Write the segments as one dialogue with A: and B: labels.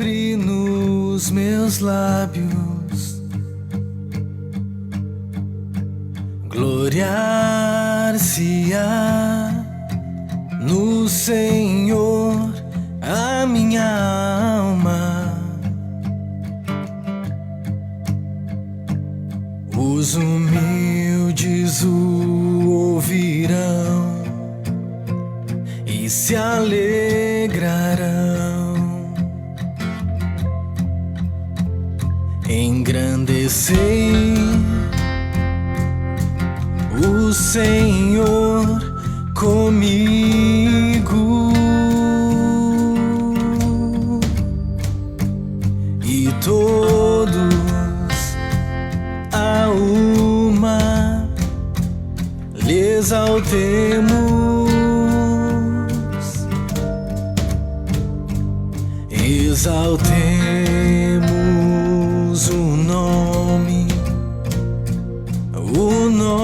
A: sempre nos meus lábios gloriar-se-á no Senhor a minha alma. Os humildes o ouvirão e se alegrarão. Engrandecei o Senhor comigo, e todos a uma lhe exaltemos, exaltemos o nome, o nome.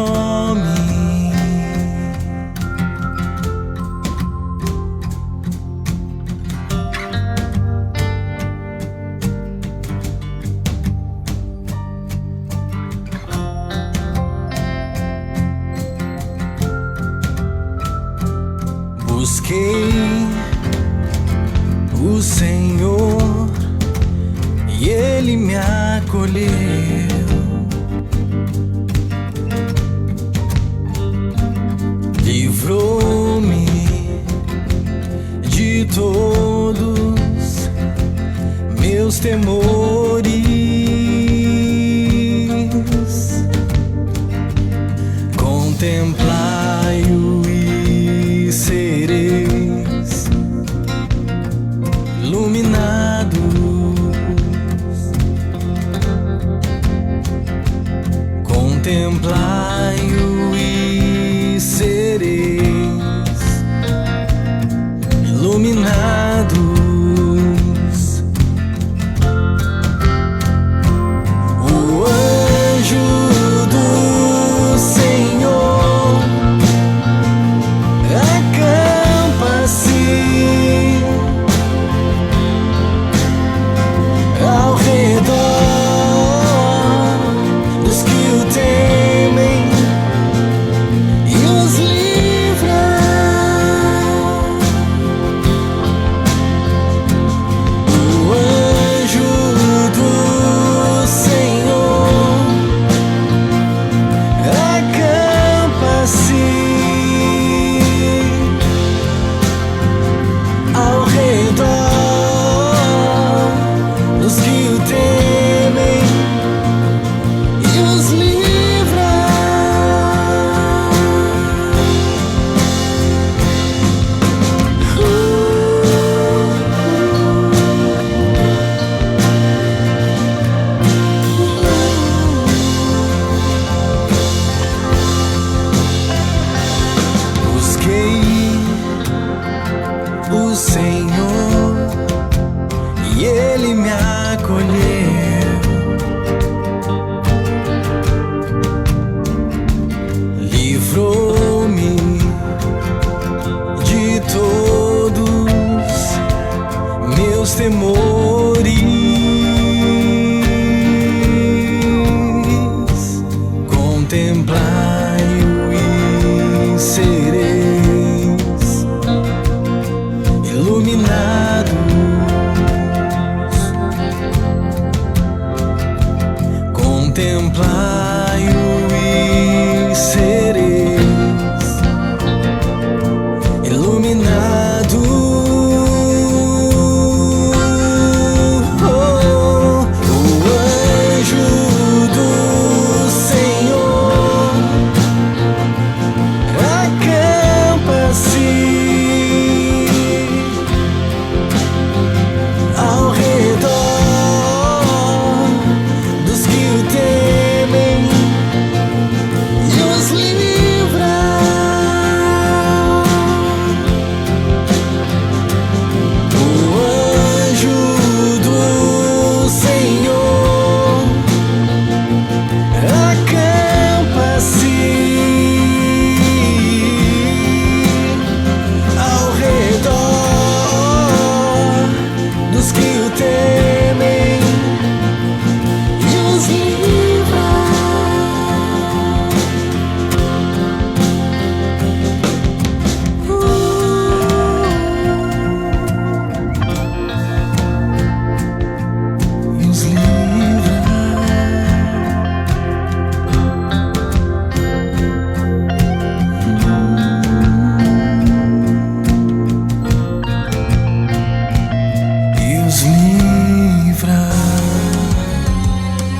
A: Busquei o Senhor e Ele me acolheu. Livrou-me de todos meus temores. Contemplai-o e sereis iluminados. Contemplai-o e sereis iluminados.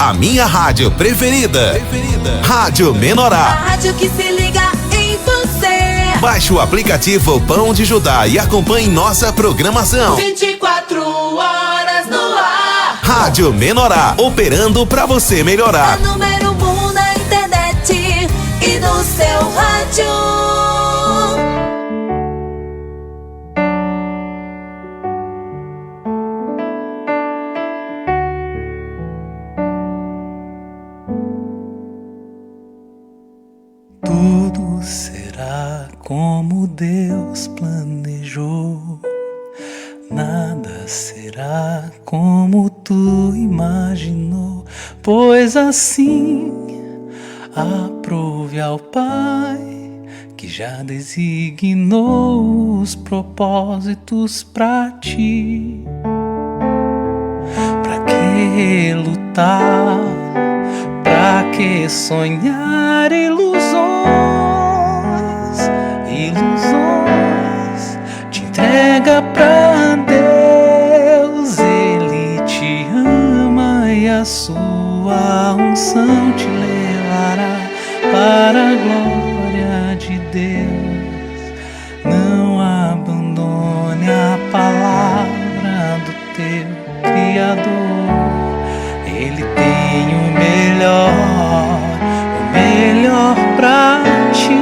B: A minha rádio preferida. Rádio Menorá.
C: A rádio que se liga em você.
B: Baixe o aplicativo Pão de Judá e acompanhe nossa programação.
C: 24 horas no ar.
B: Rádio Menorá, operando pra você melhorar.
C: A número 1 na internet e no seu rádio.
A: Tudo será como Deus planejou. Nada será como tu imaginou, pois assim aprove ao Pai, que já designou os propósitos pra ti. Pra que lutar? Pra que sonhar ilusões? Te entrega pra Deus, Ele te ama e a sua unção te levará para a glória de Deus. Não abandone a palavra do teu Criador. Ele tem o melhor pra ti.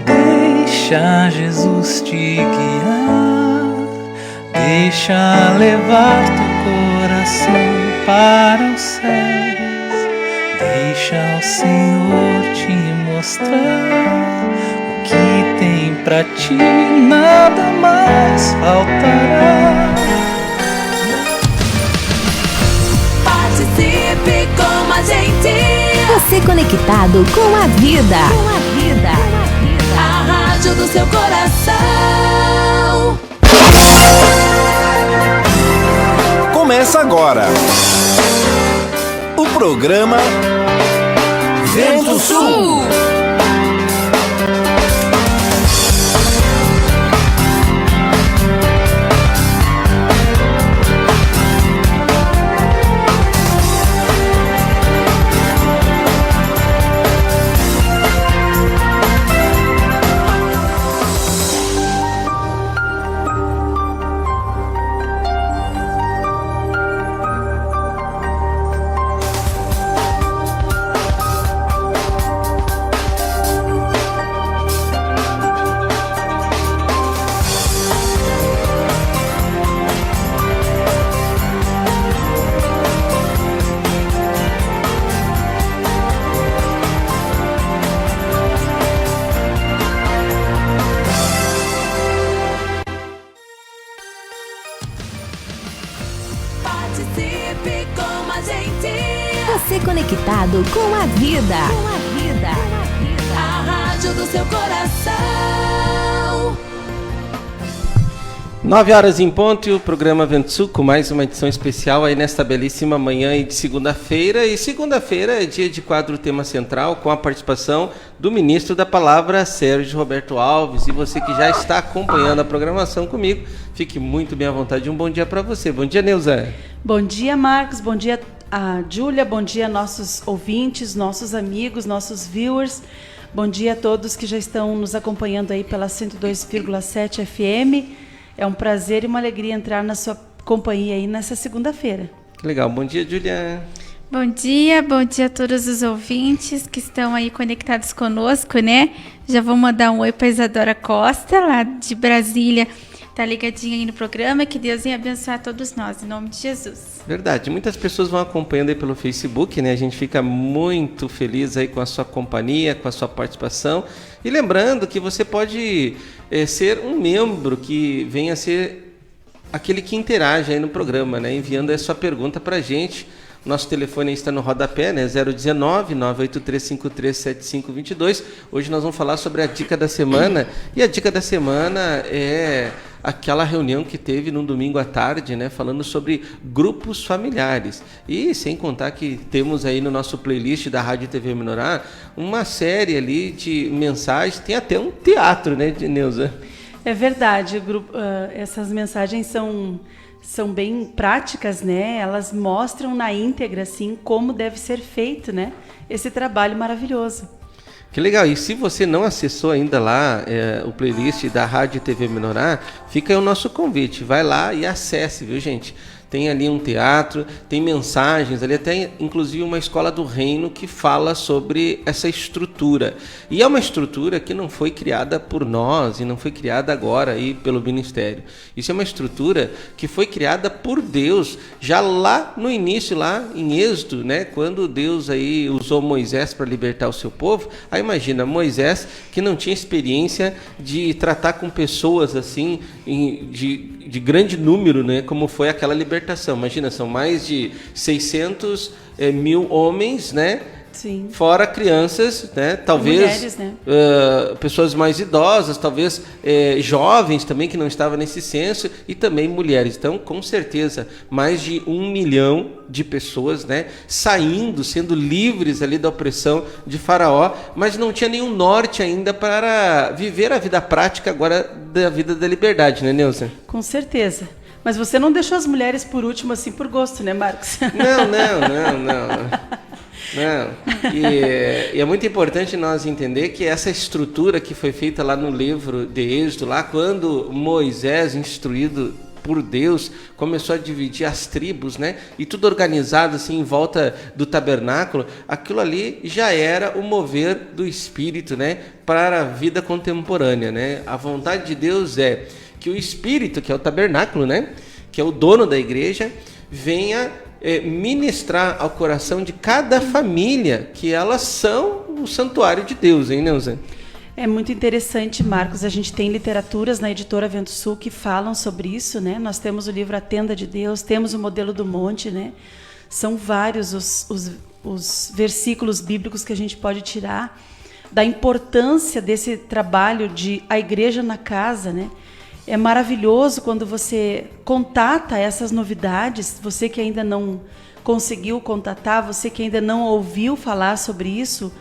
A: Deixa Jesus te guiar, deixa levar teu coração para os céus, deixa o Senhor te mostrar o que tem pra ti, nada mais faltará.
C: Participe com a gente.
D: Você conectado com a vida.
C: A rádio do seu coração.
B: Começa agora o programa Vento Sul.
C: Participe com a gente.
D: Você conectado com a vida.
C: A rádio do seu coração.
E: 9h em ponto e o programa Vento Sul com mais uma edição especial aí nesta belíssima manhã de segunda-feira. E segunda-feira é dia de quadro Tema Central com a participação do ministro da Palavra, Sérgio Roberto Alves. E você que já está acompanhando a programação comigo, fique muito bem à vontade. Um bom dia para você. Bom dia, Neuza.
F: Bom dia, Marcos. Bom dia, a Júlia. Bom dia, nossos ouvintes, nossos amigos, nossos viewers. Bom dia a todos que já estão nos acompanhando aí pela 102,7 FM. É um prazer e uma alegria entrar na sua companhia aí nessa segunda-feira.
E: Que legal. Bom dia, Júlia.
G: Bom dia a todos os ouvintes que estão aí conectados conosco, né? Já vou mandar um oi para Isadora Costa, lá de Brasília. Tá ligadinha aí no programa. Que Deus venha abençoar todos nós, em nome de Jesus.
E: Verdade. Muitas pessoas vão acompanhando aí pelo Facebook, né? A gente fica muito feliz aí com a sua companhia, com a sua participação. E lembrando que você pode ser um membro que venha a ser aquele que interage aí no programa, né? Enviando a sua pergunta pra gente. Nosso telefone está no rodapé, né? 019 983537522. Hoje nós vamos falar sobre a dica da semana. E a dica da semana é aquela reunião que teve no domingo à tarde, né, falando sobre grupos familiares. E sem contar que temos aí no nosso playlist da Rádio TV Menorá uma série ali de mensagens, tem até um teatro, né, Neuza?
F: É verdade, essas mensagens são bem práticas, né? Elas mostram na íntegra, assim, como deve ser feito, né, esse trabalho maravilhoso.
E: Que legal, e se você não acessou ainda lá o playlist da Rádio TV Menorá, fica aí o nosso convite, vai lá e acesse, viu, gente? Tem ali um teatro, tem mensagens, ali até inclusive uma escola do reino que fala sobre essa estrutura. E é uma estrutura que não foi criada por nós e não foi criada agora aí pelo ministério. Isso é uma estrutura que foi criada por Deus já lá no início, lá em Êxodo, né? Quando Deus aí usou Moisés para libertar o seu povo. Aí imagina, Moisés que não tinha experiência de tratar com pessoas assim, de grande número, né? Como foi aquela libertação. Imagina, são mais de 600 mil homens, né?
F: Sim.
E: Fora crianças, né? Talvez
F: mulheres, né?
E: Pessoas mais idosas, talvez jovens também que não estavam nesse censo, e também mulheres. Então, com certeza, mais de 1 milhão de pessoas, né, saindo, sendo livres ali da opressão de Faraó, mas não tinha nenhum norte ainda para viver a vida prática agora da vida da liberdade, né, Neuza?
F: Com certeza. Mas você não deixou as mulheres por último, assim, por gosto, né, Marcos?
E: Não. E é muito importante nós entender que essa estrutura que foi feita lá no livro de Êxodo, lá quando Moisés, instruído por Deus, começou a dividir as tribos, né? E tudo organizado assim em volta do tabernáculo, aquilo ali já era o mover do Espírito, né? Para a vida contemporânea, né? A vontade de Deus é que o Espírito, que é o tabernáculo, né? Que é o dono da igreja, venha ministrar ao coração de cada família que elas são o santuário de Deus, hein, Neuza?
F: É muito interessante, Marcos. A gente tem literaturas na editora Vento Sul que falam sobre isso, né? Nós temos o livro A Tenda de Deus, temos o Modelo do Monte, né? São vários os versículos bíblicos que a gente pode tirar da importância desse trabalho de a igreja na casa, né? É maravilhoso quando você contata essas novidades, você que ainda não conseguiu contatar, você que ainda não ouviu falar sobre isso,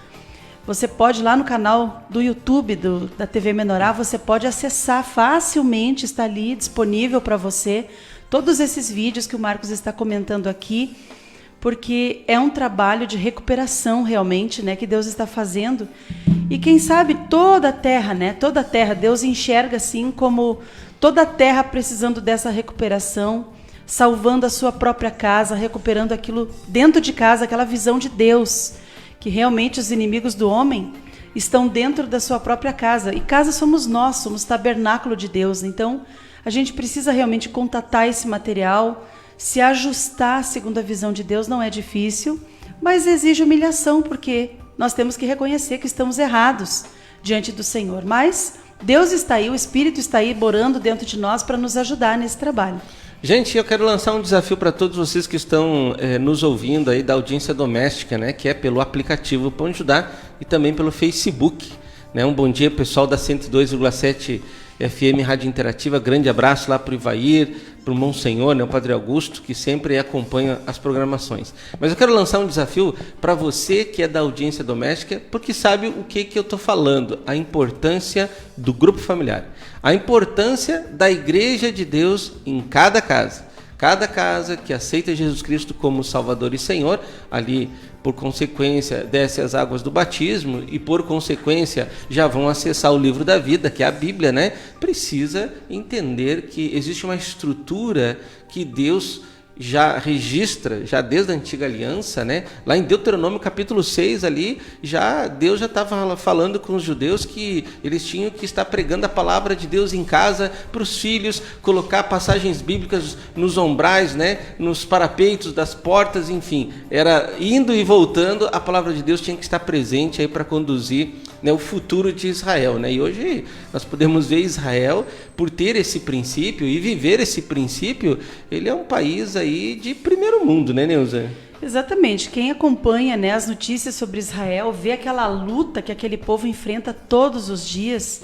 F: você pode, lá no canal do YouTube da TV Menorá, você pode acessar facilmente, está ali disponível para você, todos esses vídeos que o Marcos está comentando aqui, porque é um trabalho de recuperação realmente, né, que Deus está fazendo. E quem sabe toda a terra, né, toda a terra, Deus enxerga assim como toda a terra precisando dessa recuperação, salvando a sua própria casa, recuperando aquilo dentro de casa, aquela visão de Deus, que realmente os inimigos do homem estão dentro da sua própria casa. E casa somos nós, somos tabernáculo de Deus. Então, a gente precisa realmente contatar esse material, se ajustar segundo a visão de Deus. Não é difícil, mas exige humilhação, porque nós temos que reconhecer que estamos errados diante do Senhor. Mas Deus está aí, o Espírito está aí morando dentro de nós para nos ajudar nesse trabalho.
E: Gente, eu quero lançar um desafio para todos vocês que estão nos ouvindo aí da audiência doméstica, né, que é pelo aplicativo Pão de Judá e também pelo Facebook, né? Um bom dia, pessoal da 102,7 FM Rádio Interativa. Grande abraço lá para o Ivair, para o Monsenhor, né, o Padre Augusto, que sempre acompanha as programações. Mas eu quero lançar um desafio para você que é da audiência doméstica, porque sabe o que eu estou falando, a importância do grupo familiar, a importância da Igreja de Deus em cada casa. Cada casa que aceita Jesus Cristo como Salvador e Senhor, ali, por consequência, desce as águas do batismo e, por consequência, já vão acessar o livro da vida, que é a Bíblia, né? Precisa entender que existe uma estrutura que Deus já registra, já desde a antiga aliança, né? Lá em Deuteronômio capítulo 6 ali, Deus já estava falando com os judeus que eles tinham que estar pregando a palavra de Deus em casa para os filhos, colocar passagens bíblicas nos ombrais, né? Nos parapeitos das portas, enfim, era indo e voltando, a palavra de Deus tinha que estar presente aí para conduzir, né, o futuro de Israel, né? E hoje nós podemos ver Israel, por ter esse princípio e viver esse princípio, ele é um país aí de primeiro mundo, né, Neuza?
F: Exatamente. Quem acompanha, né, as notícias sobre Israel, vê aquela luta que aquele povo enfrenta todos os dias,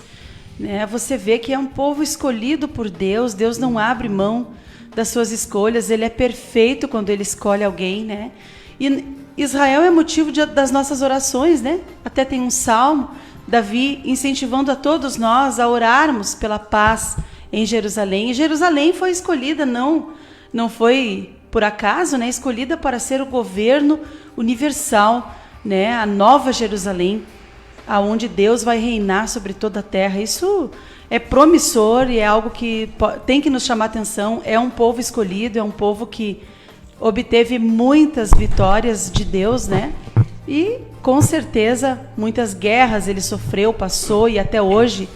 F: né? Você vê que é um povo escolhido por Deus. Deus não abre mão das suas escolhas. Ele é perfeito quando ele escolhe alguém, né? E Israel é motivo das nossas orações, né? Até tem um salmo, Davi incentivando a todos nós a orarmos pela paz em Jerusalém. E Jerusalém foi escolhida, não foi por acaso, né? Escolhida para ser o governo universal, né? A nova Jerusalém, aonde Deus vai reinar sobre toda a terra. Isso é promissor e é algo que tem que nos chamar a atenção. É um povo escolhido, é um povo que obteve muitas vitórias de Deus, né? E com certeza muitas guerras ele sofreu, passou, e até hoje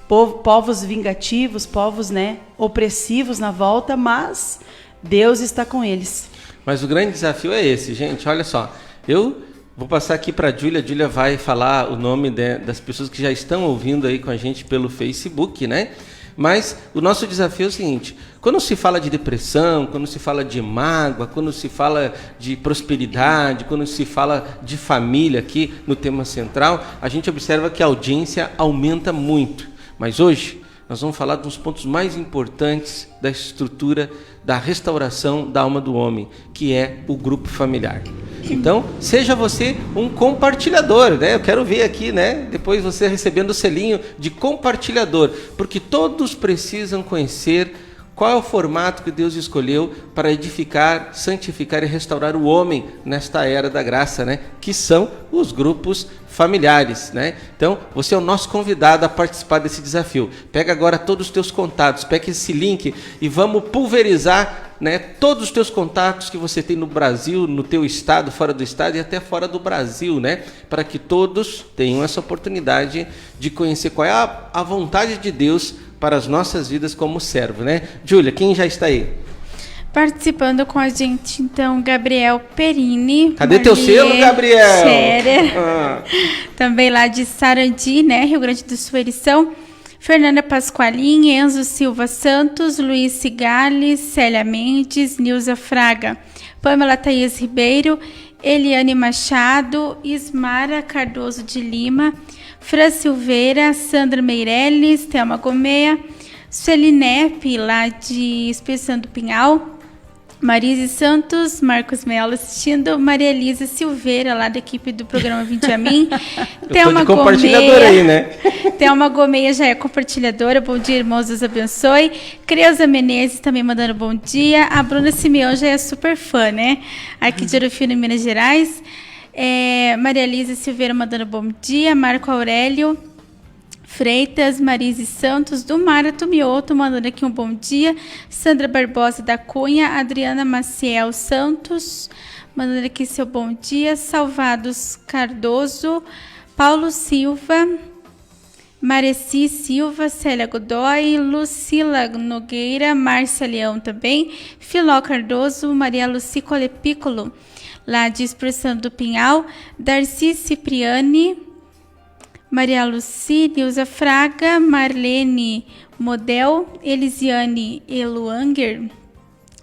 F: povos vingativos, povos, né, opressivos na volta, mas Deus está com eles.
E: Mas o grande desafio é esse, gente. Olha só, eu vou passar aqui para a Júlia. A Júlia vai falar o nome das pessoas que já estão ouvindo aí com a gente pelo Facebook, né? Mas o nosso desafio é o seguinte: quando se fala de depressão, quando se fala de mágoa, quando se fala de prosperidade, quando se fala de família aqui no tema central, a gente observa que a audiência aumenta muito. Mas hoje nós vamos falar dos pontos mais importantes da estrutura da restauração da alma do homem, que é o grupo familiar. Então, seja você um compartilhador, né? Eu quero ver aqui, né? Depois você recebendo o selinho de compartilhador, porque todos precisam conhecer qual é o formato que Deus escolheu para edificar, santificar e restaurar o homem nesta era da graça, né? Que são os grupos familiares, né? Então, você é o nosso convidado a participar desse desafio. Pega agora todos os teus contatos, pega esse link e vamos pulverizar, né, todos os teus contatos que você tem no Brasil, no teu estado, fora do estado e até fora do Brasil, né? Para que todos tenham essa oportunidade de conhecer qual é a vontade de Deus para as nossas vidas como servo, né? Júlia, quem já está aí?
G: Participando com a gente, então, Gabriel Perini.
E: Cadê teu selo, Gabriel?
G: Scherer, também lá de Sarandi, né, Rio Grande do Sul, Erição. Fernanda Pasqualin, Enzo Silva Santos, Luiz Cigales, Célia Mendes, Nilza Fraga, Pamela Thaís Ribeiro, Eliane Machado, Ismara Cardoso de Lima, Fran Silveira, Sandra Meirelles, Thelma Gomeia, Celinep, lá de Espírito Santo do Pinhal, Marise Santos, Marcos Melo assistindo, Maria Elisa Silveira, lá da equipe do programa Vinde a Mim.
E: Thelma compartilhadora aí, né?
G: Thelma Gomeia já é compartilhadora. Bom dia, irmãos, Deus abençoe. Creuza Menezes também mandando bom dia. A Bruna Simeão já é super fã, né? Aqui de Orofino, em Minas Gerais. Maria Elisa Silveira mandando bom dia. Marco Aurélio Freitas, Marise Santos, do Mara Tumioto, mandando aqui um bom dia. Sandra Barbosa da Cunha, Adriana Maciel Santos, mandando aqui seu bom dia. Salvados Cardoso, Paulo Silva, Mareci Silva, Célia Godoy, Lucila Nogueira, Márcia Leão também, Filó Cardoso, Maria Luci Colepícolo, lá de Expressão do Pinhal, Darcy Cipriani, Maria Luci, Nilza Fraga, Marlene Model, Elisiane Eluanger,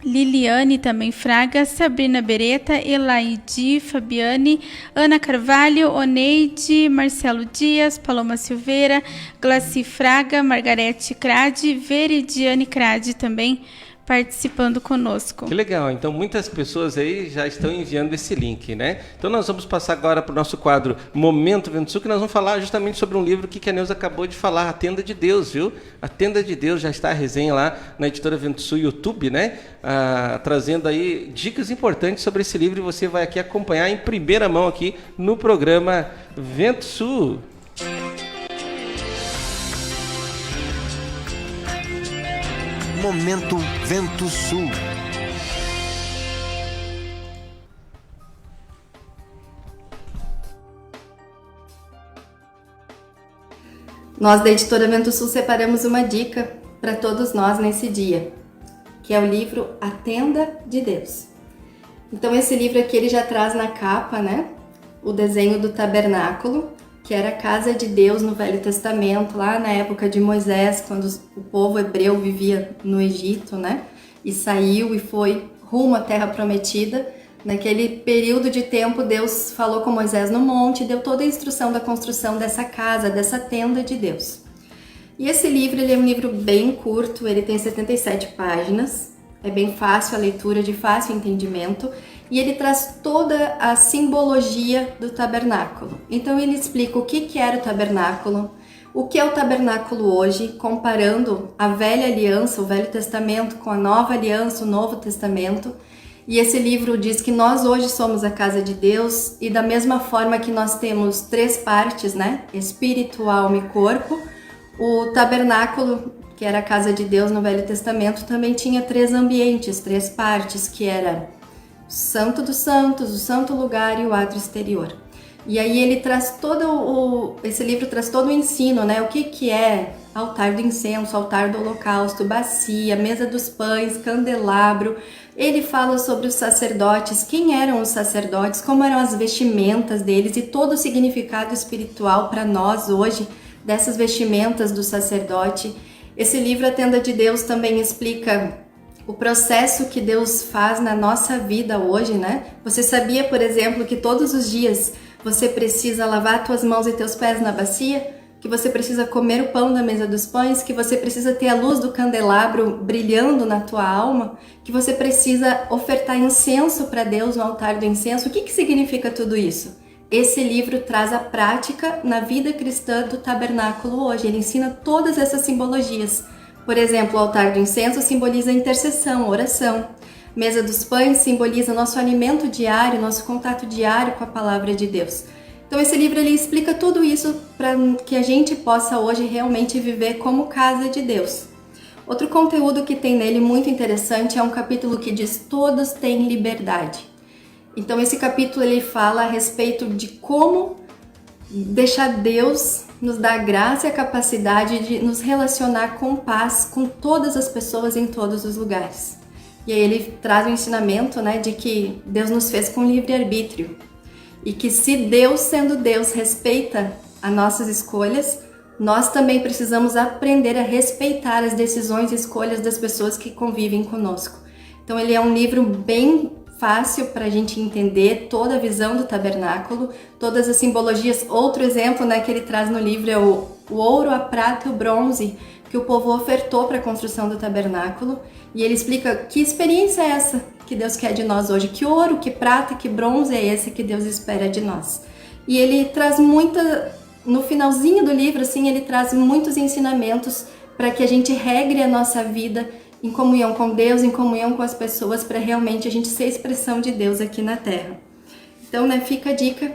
G: Liliane também Fraga, Sabrina Beretta, Elaide Fabiane, Ana Carvalho, Oneide, Marcelo Dias, Paloma Silveira, Glaci Fraga, Margarete Crade, Veridiane Crade também participando conosco.
E: Que legal, então muitas pessoas aí já estão enviando esse link, né? Então nós vamos passar agora para o nosso quadro Momento Vento Sul, que nós vamos falar justamente sobre um livro que a Neuza acabou de falar, A Tenda de Deus, viu? A Tenda de Deus, já está a resenha lá na Editora Vento Sul YouTube, né? Trazendo aí dicas importantes sobre esse livro, e você vai aqui acompanhar em primeira mão aqui no programa Vento Sul.
B: Momento Vento Sul.
H: Nós da Editora Vento Sul separamos uma dica para todos nós nesse dia, que é o livro A Tenda de Deus. Então esse livro aqui ele já traz na capa, né, o desenho do tabernáculo, que era a casa de Deus no Velho Testamento, lá na época de Moisés, quando o povo hebreu vivia no Egito, né? E saiu e foi rumo à Terra Prometida. Naquele período de tempo, Deus falou com Moisés no monte, deu toda a instrução da construção dessa casa, dessa tenda de Deus. E esse livro, ele é um livro bem curto, ele tem 77 páginas, é bem fácil a leitura, de fácil entendimento, e ele traz toda a simbologia do tabernáculo. Então ele explica o que era o tabernáculo, o que é o tabernáculo hoje, comparando a velha aliança, o Velho Testamento, com a nova aliança, o Novo Testamento. E esse livro diz que nós hoje somos a casa de Deus, e da mesma forma que nós temos 3 partes, né? Espírito, alma e corpo, o tabernáculo, que era a casa de Deus no Velho Testamento, também tinha 3 ambientes, 3 partes, que era o Santo dos Santos, o Santo Lugar e o átrio exterior. E aí ele traz esse livro traz todo o ensino, né? O que é altar do incenso, altar do holocausto, bacia, mesa dos pães, candelabro. Ele fala sobre os sacerdotes, quem eram os sacerdotes, como eram as vestimentas deles e todo o significado espiritual para nós hoje dessas vestimentas do sacerdote. Esse livro, A Tenda de Deus, também explica o processo que Deus faz na nossa vida hoje, né? Você sabia, por exemplo, que todos os dias você precisa lavar tuas mãos e teus pés na bacia? Que você precisa comer o pão da mesa dos pães? Que você precisa ter a luz do candelabro brilhando na tua alma? Que você precisa ofertar incenso para Deus no altar do incenso? O que significa tudo isso? Esse livro traz a prática na vida cristã do tabernáculo hoje. Ele ensina todas essas simbologias. Por exemplo, o altar do incenso simboliza a intercessão, a oração. Mesa dos pães simboliza nosso alimento diário, nosso contato diário com a palavra de Deus. Então esse livro ele explica tudo isso para que a gente possa hoje realmente viver como casa de Deus. Outro conteúdo que tem nele muito interessante é um capítulo que diz: todos têm liberdade. Então esse capítulo ele fala a respeito de como deixar Deus nos dar a graça e a capacidade de nos relacionar com paz com todas as pessoas em todos os lugares. E aí ele traz o ensinamento, né, de que Deus nos fez com livre-arbítrio. E que se Deus, sendo Deus, respeita as nossas escolhas, nós também precisamos aprender a respeitar as decisões e escolhas das pessoas que convivem conosco. Então ele é um livro bem fácil para a gente entender toda a visão do tabernáculo, todas as simbologias. Outro exemplo, né, que ele traz no livro é o ouro, a prata e o bronze que o povo ofertou para a construção do tabernáculo. E ele explica que experiência é essa que Deus quer de nós hoje, que ouro, que prata, que bronze é esse que Deus espera de nós. E ele traz no finalzinho do livro, assim, ele traz muitos ensinamentos para que a gente regre a nossa vida em comunhão com Deus, em comunhão com as pessoas, para realmente a gente ser a expressão de Deus aqui na Terra. Então, né, fica a dica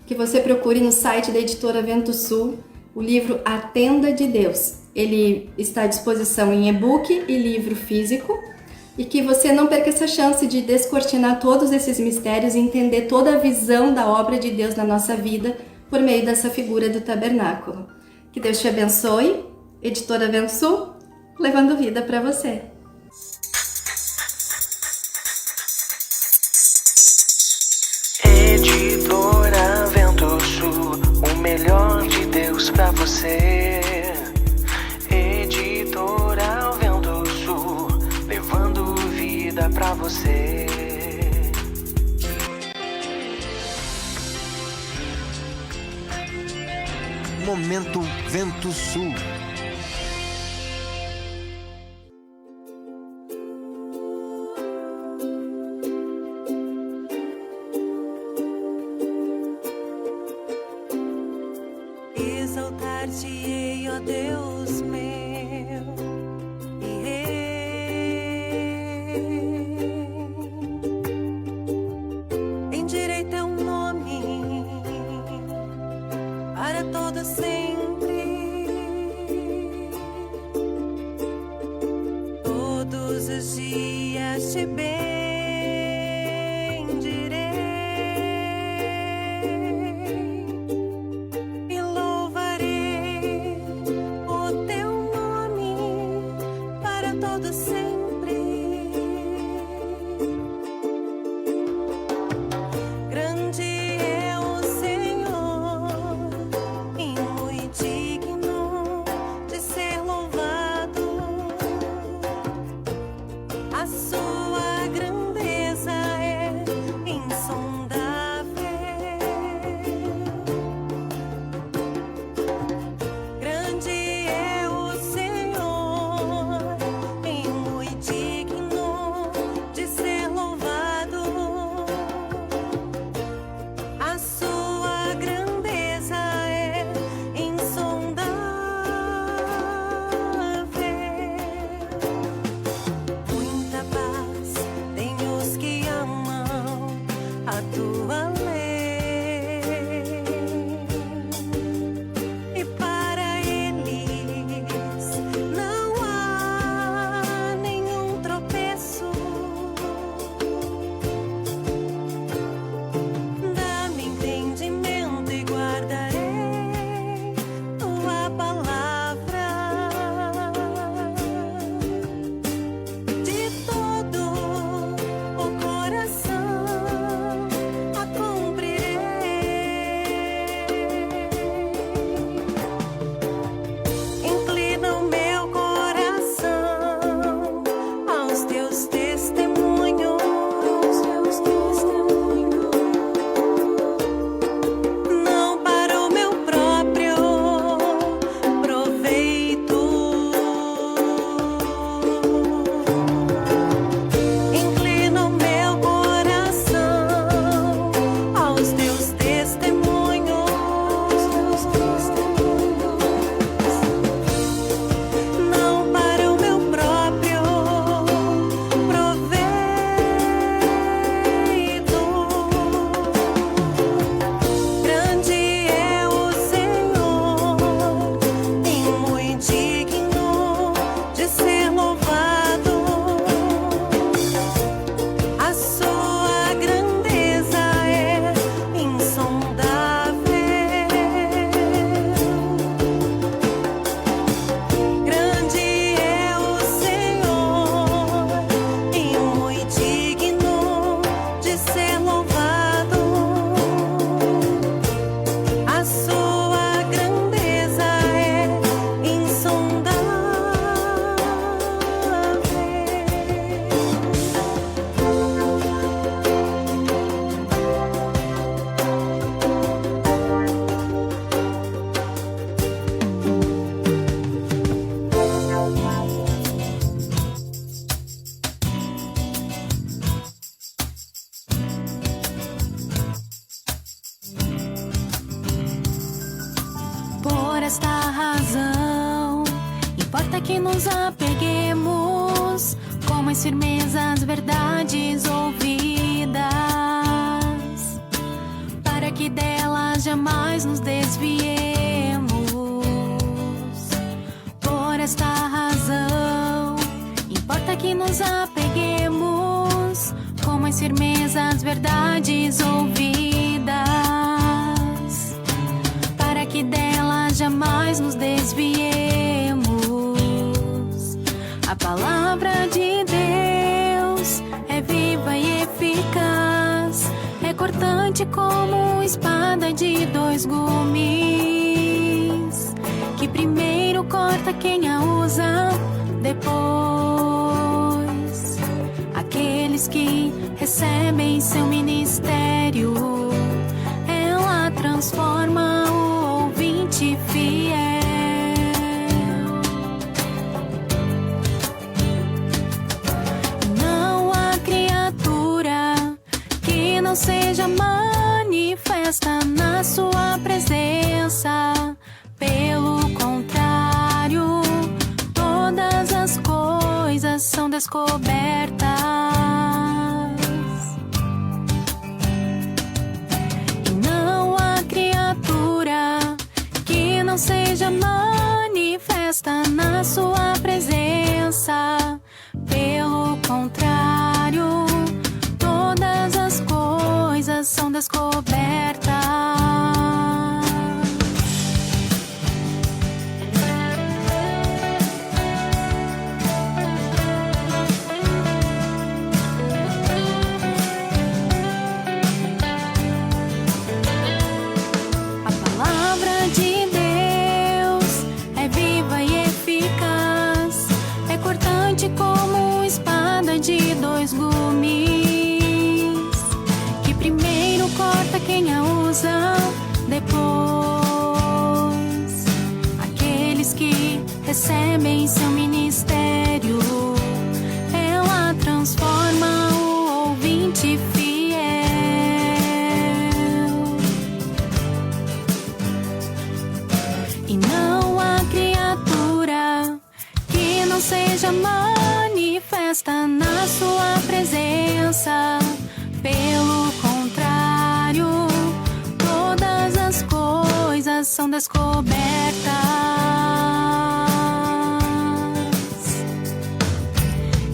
H: que você procure no site da editora Vento Sul o livro A Tenda de Deus. Ele está à disposição em e-book e livro físico, e que você não perca essa chance de descortinar todos esses mistérios e entender toda a visão da obra de Deus na nossa vida por meio dessa figura do tabernáculo. Que Deus te abençoe. Editora Vento Sul, levando vida para você.
A: Editora Vento Sul, o melhor de Deus pra você. Editora Vento Sul, levando vida pra você.
B: Momento Vento Sul.
C: Exaltar-te-ei, ó Deus meu, bendirei teu nome para todo sempre. Todos os dias te a sua grandeza é
I: que nos apeguemos com mais firmeza às verdades ouvidas, para que delas jamais nos desviemos. Por esta razão, importa que nos apeguemos com mais firmeza às verdades ouvidas, para que delas jamais nos desviemos. A palavra de Deus é viva e eficaz, é cortante como espada de dois gumes, que primeiro corta quem a usa, depois aqueles que recebem seu ministério. Ela transforma o ouvinte fiel. Não há criatura que não seja manifesta na sua presença. Pelo contrário, todas as coisas são descobertas. E não há criatura que não seja manifesta na sua presença. Pelo contrário, todas as coisas são descobertas. Como espada de dois gumes, que primeiro corta quem a usa, depois aqueles que recebem seu ministério. Ela transforma o ouvinte fiel. E não há criatura que não seja manifesta na sua presença. Pelo contrário, todas as coisas são descobertas.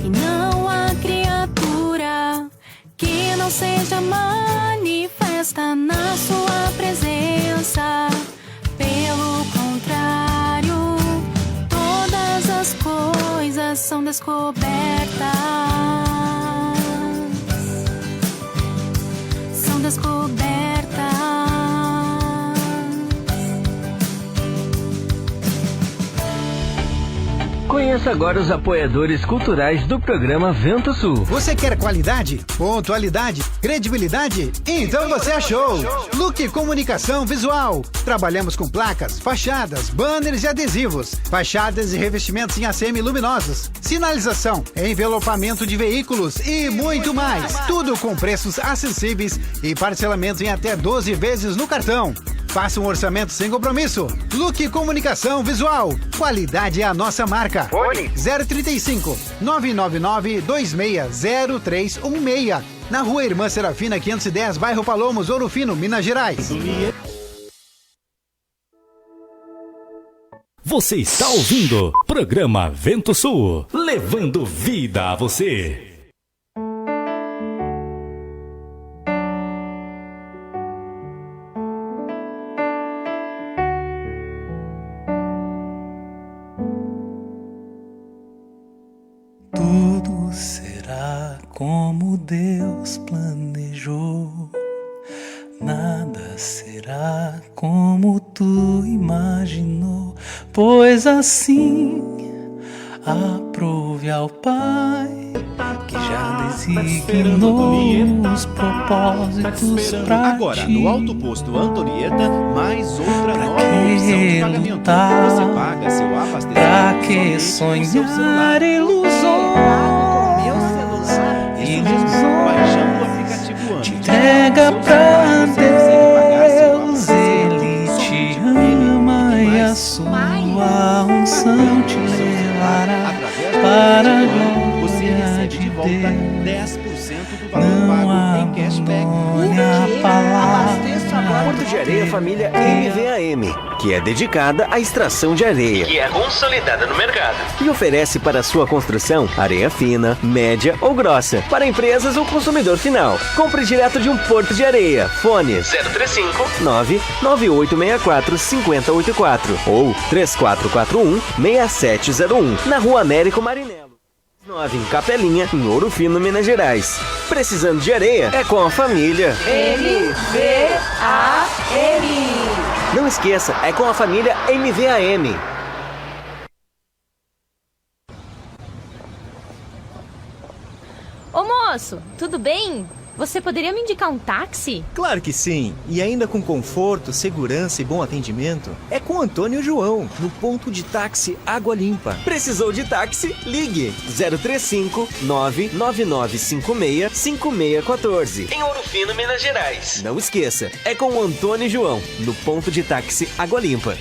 I: E não há criatura que não seja manifesta na sua presença. Pelo contrário, todas as coisas são descobertas. São descobertas.
J: Conheça agora os apoiadores culturais do programa Vento Sul.
K: Você quer qualidade, pontualidade, credibilidade? Então você achou! Look Comunicação Visual. Trabalhamos com placas, fachadas, banners e adesivos, fachadas e revestimentos em ACM luminosos, sinalização, envelopamento de veículos e muito mais. Tudo com preços acessíveis e parcelamento em até 12 vezes no cartão. Faça um orçamento sem compromisso. Look Comunicação Visual. Qualidade é a nossa marca. Fone 035 999 260316. Na Rua Irmã Serafina 510, bairro Palomos, Ouro Fino, Minas Gerais.
L: Você está ouvindo programa Vento Sul, levando vida a você.
M: Tudo será como Deus planejou. Nada será como tu imaginou, pois assim aprove ao Pai, que já designou os propósitos pra
B: Agora,
M: ti.
B: no Alto Posto Antonieta, mais outra nova opção de pagamento. Você paga seu abastecimento
M: Pra que
B: somente com seu
M: sonhar
B: celular. Baixando o aplicativo Ame.
M: Entrega pra Deus, Ele te ama e a sua unção te leva.
B: Através do Apple, você recebe de volta 10% do valor pago em cashback.
N: Abasteça agora. Porto de Areia Família MVAM, que é dedicada à extração de areia,
J: Que é consolidada no mercado.
N: e oferece para sua construção areia fina, média ou grossa, para empresas ou consumidor final. Compre direto de um Porto de Areia. Fone
J: 035
N: 99864 5084 ou 3441 6701, na Rua Américo Marinelo 9, em Capelinha, em Ouro Fino, Minas Gerais. Precisando de areia? É com a família
C: MVAM.
N: Não esqueça, é com a família MVAM.
O: Ô moço, tudo bem? Você poderia me indicar um táxi?
P: Claro que sim, e ainda com conforto, segurança e bom atendimento. É com Antônio João, no ponto de táxi Água Limpa.
N: Precisou de táxi? Ligue 035 99956 5614.
J: Em Ouro Fino, Minas Gerais.
N: Não esqueça, é com o Antônio João, no ponto de táxi Água Limpa.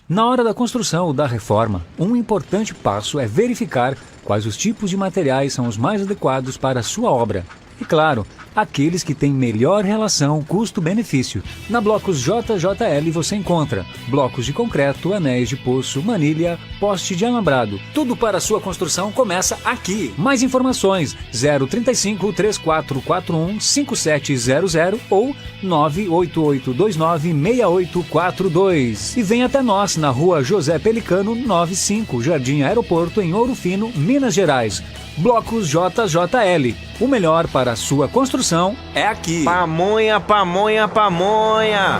Q: Na hora da construção ou da reforma, um importante passo é verificar quais os tipos de materiais são os mais adequados para a sua obra. E claro, aqueles que têm melhor relação custo-benefício. Na Blocos JJL você encontra blocos de concreto, anéis de poço, manilha, poste de alambrado. Tudo para a sua construção começa aqui. Mais informações 035 3441 5700 ou 98829 6842. E vem até nós na Rua José Pelicano 95, Jardim Aeroporto, em Ouro Fino, Minas Gerais. Blocos JJL. O melhor para a sua construção é aqui.
N: Pamonha, pamonha, pamonha.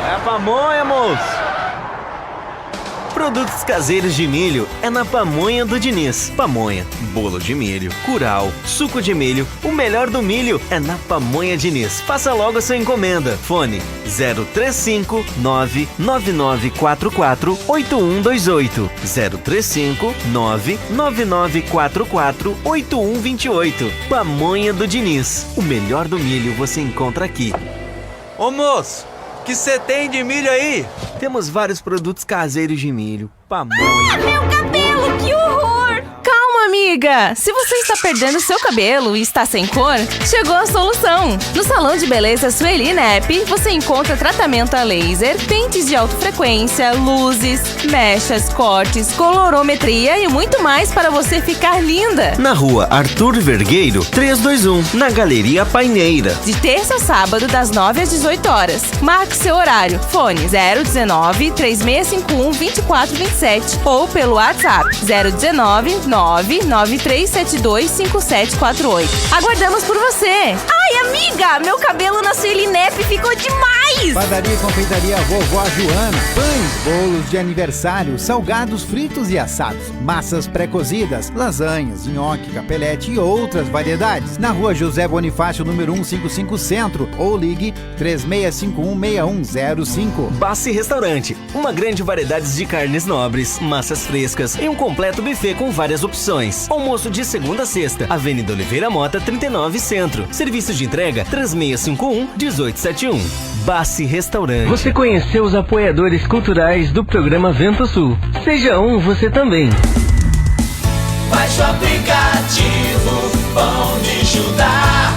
N: É a pamonha, moço. Produtos caseiros de milho é na Pamonha do Diniz. Pamonha, bolo de milho, curau, suco de milho. O melhor do milho é na Pamonha Diniz. Faça logo a sua encomenda. Fone 035 99944 8128. 035 99944 8128. Pamonha do Diniz. O melhor do milho você encontra aqui.
P: Ô moço, que você tem de milho aí?
N: Temos vários produtos caseiros de milho. Pamonha.
O: Meu cabelo, que horror! Calma, amiga! Se você está perdendo seu cabelo e está sem cor, chegou a solução! No Salão de Beleza Sueli Nep, você encontra tratamento a laser, pentes de alta frequência, luzes, mechas, cortes, colorometria e muito mais para você ficar linda!
N: Na Rua Arthur Vergueiro, 321, na Galeria Paineira.
O: De terça a sábado, das 9 às 18 horas. Marque seu horário. Fone 019 3651 2427 ou pelo WhatsApp 019 99372 5748. Aguardamos por você! Ai, amiga! Meu cabelo na Sueli Nep ficou demais!
K: Padaria e confeitaria Vovó Joana. Pães, bolos de aniversário, salgados fritos e assados, massas pré-cozidas, lasanhas, nhoque, capelete e outras variedades. Na Rua José Bonifácio, número 155 Centro, ou ligue 36516105.
N: Bassi Restaurante. Uma grande variedade de carnes nobres, massas frescas e um completo buffet com várias opções. Almoço de segunda a sexta. Avenida Oliveira Mota, 39 Centro. Serviço de entrega 3651-1871. Bassi Restaurante.
J: Você conheceu os apoiadores culturais do programa Vento Sul. Seja um você também.
M: Baixe o aplicativo Pão de Judá.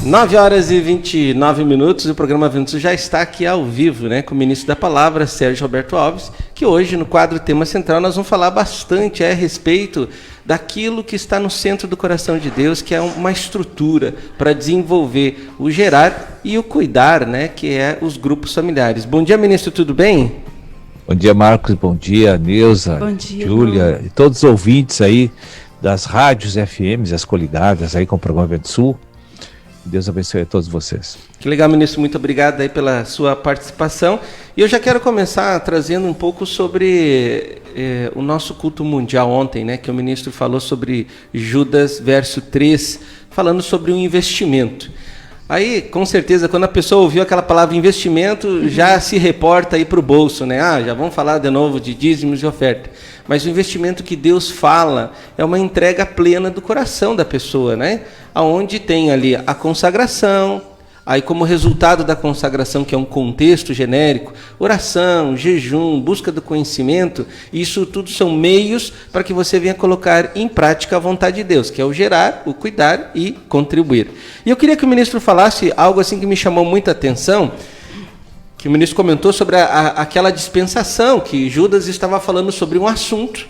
E: Nove horas e 29 minutos, o programa Vento já está aqui ao vivo, né, com o ministro da Palavra, Sérgio Roberto Alves, que hoje, no quadro Tema Central, nós vamos falar bastante a respeito daquilo que está no centro do coração de Deus, que é uma estrutura para desenvolver o gerar e o cuidar, né, que é os grupos familiares. Bom dia, ministro, tudo bem?
R: Bom dia, Marcos, bom dia, Neuza, Júlia e todos os ouvintes aí das rádios FMs, as coligadas aí com o programa Vento Sul. Deus abençoe a todos vocês.
E: Que legal, ministro. Muito obrigado aí pela sua participação. E eu já quero começar trazendo um pouco sobre o nosso culto mundial ontem, né? Que o ministro falou sobre Judas, verso 3, falando sobre um investimento. Aí, com certeza, quando a pessoa ouviu aquela palavra investimento, já se reporta aí para o bolso, né? Já vamos falar de novo de dízimos e oferta. Mas o investimento que Deus fala é uma entrega plena do coração da pessoa, né? Onde tem ali a consagração, aí como resultado da consagração, que é um contexto genérico, oração, jejum, busca do conhecimento, isso tudo são meios para que você venha colocar em prática a vontade de Deus, que é o gerar, o cuidar e contribuir. E eu queria que o ministro falasse algo assim que me chamou muita atenção, que o ministro comentou sobre aquela dispensação, que Judas estava falando sobre um assunto,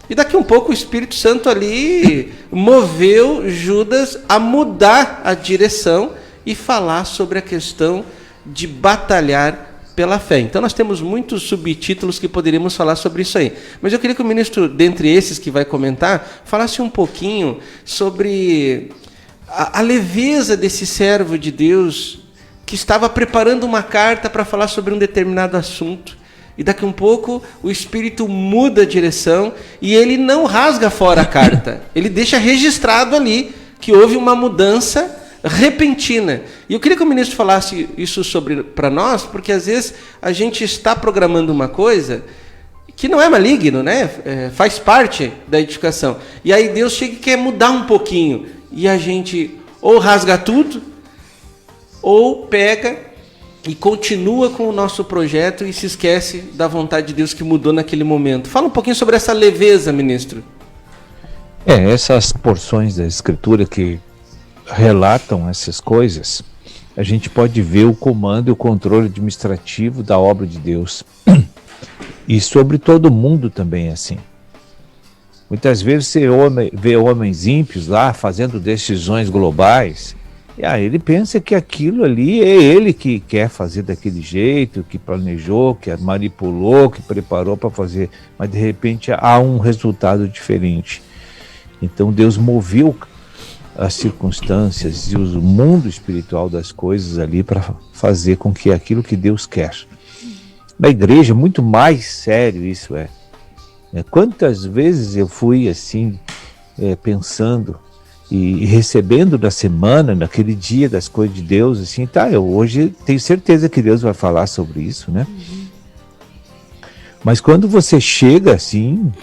E: e daqui um pouco o Espírito Santo ali moveu Judas a mudar a direção e falar sobre a questão de batalhar pela fé. Então nós temos muitos subtítulos que poderíamos falar sobre isso aí. Mas eu queria que o ministro, dentre esses que vai comentar, falasse um pouquinho sobre a leveza desse servo de Deus que estava preparando uma carta para falar sobre um determinado assunto. E daqui um pouco o Espírito muda a direção e ele não rasga fora a carta. Ele deixa registrado ali que houve uma mudança repentina. E eu queria que o ministro falasse isso para nós, porque às vezes a gente está programando uma coisa que não é maligno, né? Faz parte da edificação. E aí Deus chega e quer mudar um pouquinho. E a gente ou rasga tudo, ou pega e continua com o nosso projeto e se esquece da vontade de Deus que mudou naquele momento. Fala um pouquinho sobre essa leveza, ministro.
R: Essas porções da Escritura que relatam essas coisas, a gente pode ver o comando e o controle administrativo da obra de Deus. E sobre todo mundo também é assim. Muitas vezes você vê homens ímpios lá fazendo decisões globais, e aí ele pensa que aquilo ali é ele que quer fazer daquele jeito, que planejou, que manipulou, que preparou para fazer, mas de repente há um resultado diferente. Então Deus moveu as circunstâncias e o mundo espiritual das coisas ali para fazer com que aquilo que Deus quer. Na igreja, muito mais sério isso é. Quantas vezes eu fui assim, pensando e recebendo na semana, naquele dia das coisas de Deus, assim, eu hoje tenho certeza que Deus vai falar sobre isso, né? Mas quando você chega assim,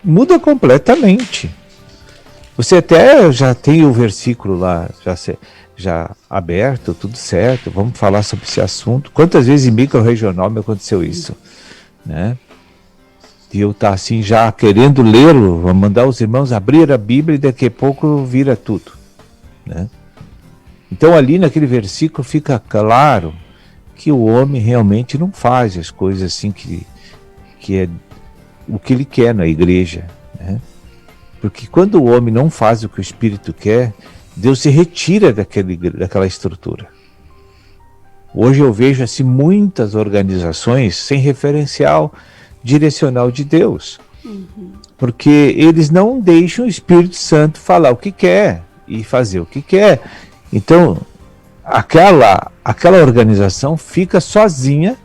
R: muda completamente. Você até já tem o versículo lá, já aberto, tudo certo, vamos falar sobre esse assunto. Quantas vezes em micro-regional me aconteceu isso, né? E eu tá assim já querendo lê-lo, vou mandar os irmãos abrir a Bíblia e daqui a pouco vira tudo, né? Então ali naquele versículo fica claro que o homem realmente não faz as coisas assim que é o que ele quer na igreja, né? Porque quando o homem não faz o que o Espírito quer, Deus se retira daquela estrutura. Hoje eu vejo assim muitas organizações sem referencial direcional de Deus, porque eles não deixam o Espírito Santo falar o que quer e fazer o que quer. Então aquela organização fica sozinha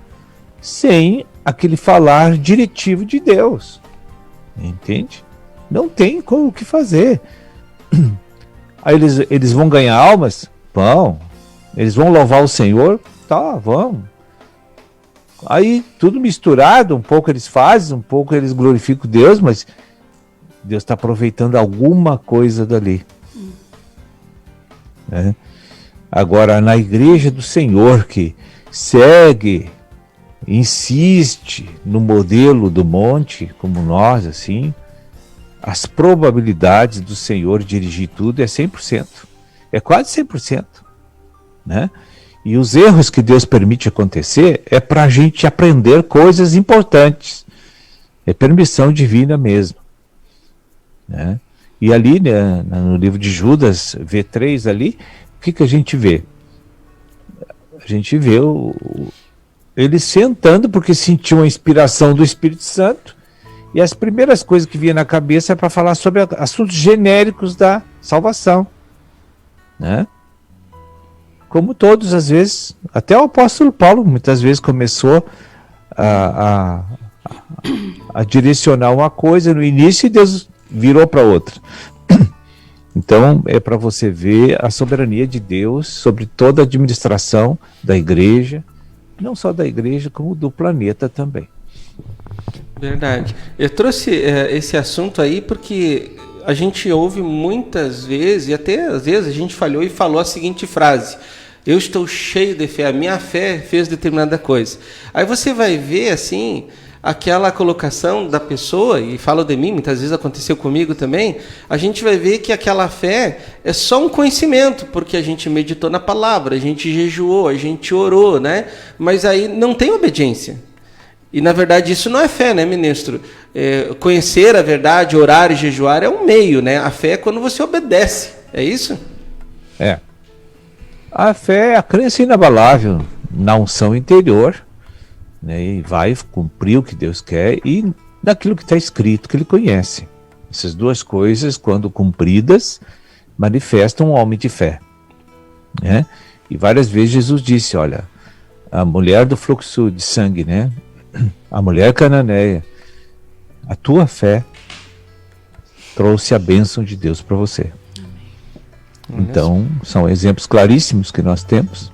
R: sem aquele falar diretivo de Deus, entende? Não tem o que fazer. Aí eles vão ganhar almas? Vão. Eles vão louvar o Senhor? Tá, vão. Aí tudo misturado, um pouco eles fazem, um pouco eles glorificam Deus, mas Deus está aproveitando alguma coisa dali, né? Agora, na igreja do Senhor, que segue, insiste no modelo do monte, como nós, assim, as probabilidades do Senhor dirigir tudo é 100%, é quase 100%, né? E os erros que Deus permite acontecer é para a gente aprender coisas importantes. É permissão divina mesmo, né? E ali, né, no livro de Judas, V3 ali, o que a gente vê? A gente vê ele sentando porque sentiu a inspiração do Espírito Santo, e as primeiras coisas que vinha na cabeça é para falar sobre assuntos genéricos da salvação, né? como todos, às vezes, até o apóstolo Paulo muitas vezes começou a direcionar uma coisa no início e Deus virou para outra. Então, é para você ver a soberania de Deus sobre toda a administração da igreja, não só da igreja, como do planeta também.
E: Verdade. Eu trouxe esse assunto aí porque a gente ouve muitas vezes, e até às vezes a gente falhou e falou a seguinte frase: eu estou cheio de fé, a minha fé fez determinada coisa. Aí você vai ver assim, aquela colocação da pessoa, e falo de mim, muitas vezes aconteceu comigo também, a gente vai ver que aquela fé é só um conhecimento, porque a gente meditou na palavra, a gente jejuou, a gente orou, né? Mas aí não tem obediência. E na verdade isso não é fé, né, ministro? Conhecer a verdade, orar e jejuar é um meio, né? A fé é quando você obedece, é isso?
R: É. A fé é a crença inabalável na unção interior, né, e vai cumprir o que Deus quer e naquilo que está escrito que ele conhece. Essas duas coisas, quando cumpridas, manifestam um homem de fé, né? E várias vezes Jesus disse, olha, a mulher do fluxo de sangue, né? A mulher cananeia, a tua fé trouxe a bênção de Deus para você. Então, são exemplos claríssimos que nós temos,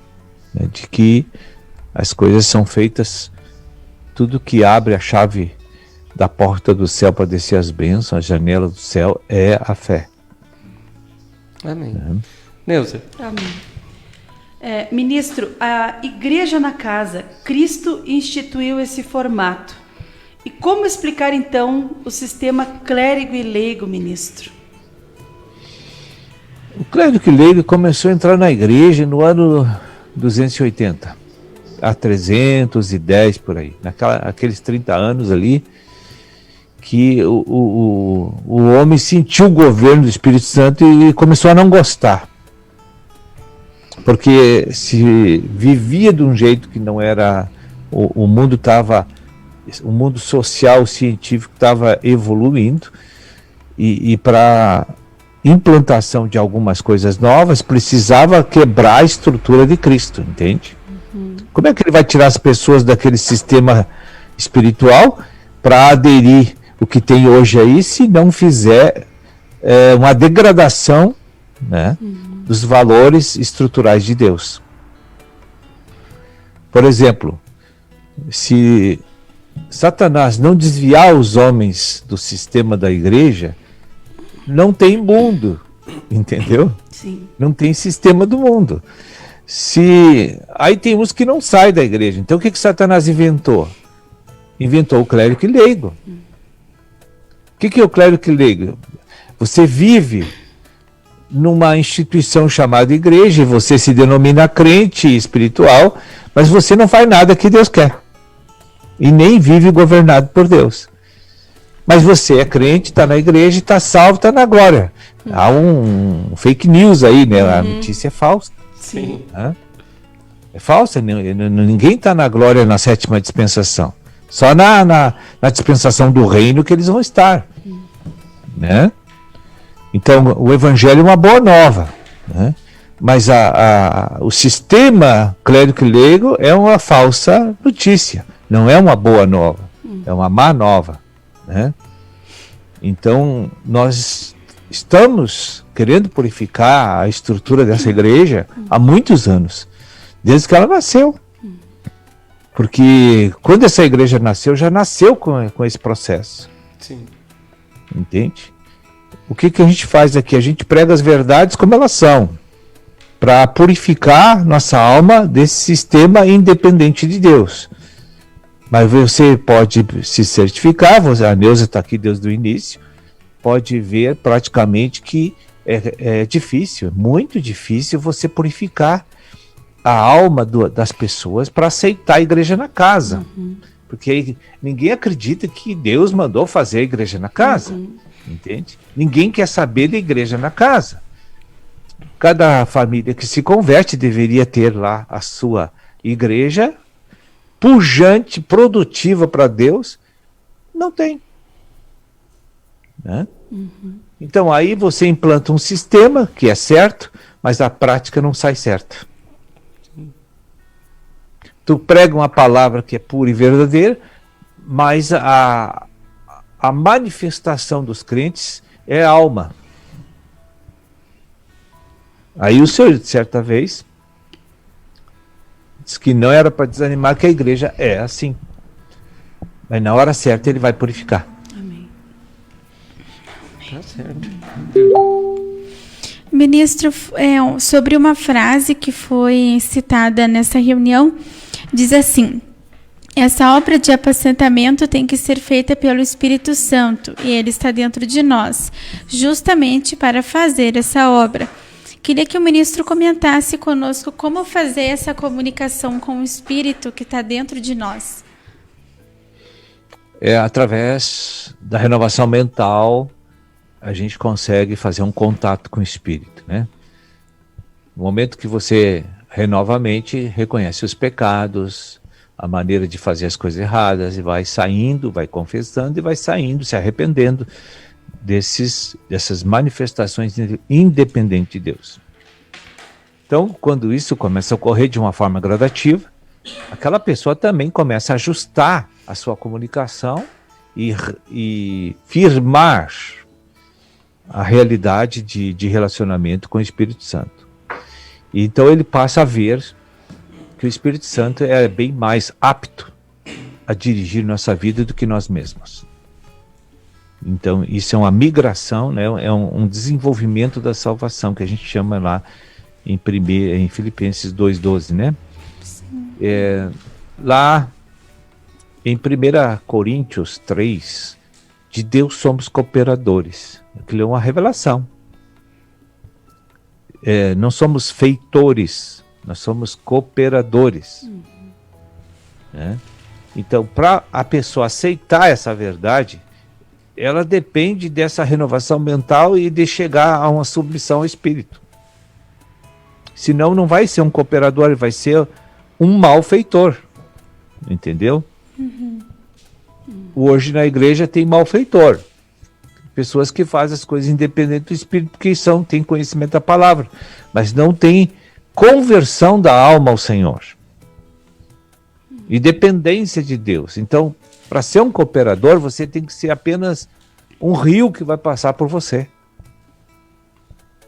R: né, de que as coisas são feitas, tudo que abre a chave da porta do céu para descer as bênçãos, a janela do céu, é a fé.
E: Amém. Neuza.
F: Amém. Ministro, a Igreja na Casa, Cristo instituiu esse formato. E como explicar, então, o sistema clérigo e leigo, ministro?
R: O clérigo e leigo começou a entrar na igreja no ano 280, a 310 por aí, aqueles 30 anos ali, que o homem sentiu o governo do Espírito Santo e começou a não gostar. Porque se vivia de um jeito que não era, o mundo social, científico estava evoluindo, e para implantação de algumas coisas novas precisava quebrar a estrutura de Cristo, entende? Como é que ele vai tirar as pessoas daquele sistema espiritual para aderir o que tem hoje aí, se não fizer uma degradação, né, dos valores estruturais de Deus? Por exemplo, se Satanás não desviar os homens do sistema da igreja, não tem mundo, entendeu?
F: Sim.
R: Não tem sistema do mundo. Aí tem uns que não saem da igreja. Então o que Satanás inventou? Inventou o clérigo e leigo. O que é o clérigo e leigo? Você vive numa instituição chamada igreja, e você se denomina crente espiritual, mas você não faz nada que Deus quer. E nem vive governado por Deus. Mas você é crente, está na igreja, está salvo, está na glória. Há um fake news aí, né? A notícia é falsa.
F: Sim.
R: É falsa, ninguém está na glória na sétima dispensação. Só na dispensação do reino que eles vão estar. Né? Então, o evangelho é uma boa nova. Né? Mas o sistema clérigo e leigo é uma falsa notícia. Não é uma boa nova, é uma má nova. Né? Então nós estamos querendo purificar a estrutura dessa igreja há muitos anos, desde que ela nasceu, porque quando essa igreja nasceu, já nasceu com esse processo.
E: Sim.
R: Entende? O que a gente faz aqui? A gente prega as verdades como elas são, para purificar nossa alma desse sistema independente de Deus. Mas você pode se certificar, a Neuza está aqui desde o início, pode ver praticamente que é difícil, muito difícil você purificar a alma das pessoas para aceitar a igreja na casa. Porque ninguém acredita que Deus mandou fazer a igreja na casa, entende? Ninguém quer saber da igreja na casa. Cada família que se converte deveria ter lá a sua igreja pujante, produtiva para Deus, não tem. Né? Então aí você implanta um sistema que é certo, mas a prática não sai certa. Tu prega uma palavra que é pura e verdadeira, mas a manifestação dos crentes é a alma. Aí o senhor, certa vez, disse que não era para desanimar, que a igreja é assim. Mas na hora certa ele vai purificar.
F: Amém.
E: Tá certo.
G: Ministro, sobre uma frase que foi citada nessa reunião, diz assim: essa obra de apacentamento tem que ser feita pelo Espírito Santo, e ele está dentro de nós, justamente para fazer essa obra. Queria que o ministro comentasse conosco como fazer essa comunicação com o Espírito que está dentro de nós.
R: Através da renovação mental, a gente consegue fazer um contato com o Espírito, né? No momento que você renova a mente, reconhece os pecados, a maneira de fazer as coisas erradas, e vai saindo, vai confessando e vai saindo, se arrependendo dessas manifestações independentes de Deus. Então, quando isso começa a ocorrer de uma forma gradativa, aquela pessoa também começa a ajustar a sua comunicação e firmar a realidade de relacionamento com o Espírito Santo. Então ele passa a ver que o Espírito Santo é bem mais apto a dirigir nossa vida do que nós mesmos. Então isso é uma migração, né? É um desenvolvimento da salvação, que a gente chama lá em Filipenses 2,12, né? Lá em 1 Coríntios 3, de Deus somos cooperadores. Aquilo é uma revelação. Não somos feitores, nós somos cooperadores. Né? Então, para a pessoa aceitar essa verdade, ela depende dessa renovação mental e de chegar a uma submissão ao Espírito. Senão não vai ser um cooperador, vai ser um malfeitor. Entendeu? Hoje na igreja tem malfeitor. Pessoas que fazem as coisas independente do Espírito, porque têm conhecimento da palavra, mas não tem conversão da alma ao Senhor. E dependência de Deus. Então, para ser um cooperador, você tem que ser apenas um rio que vai passar por você.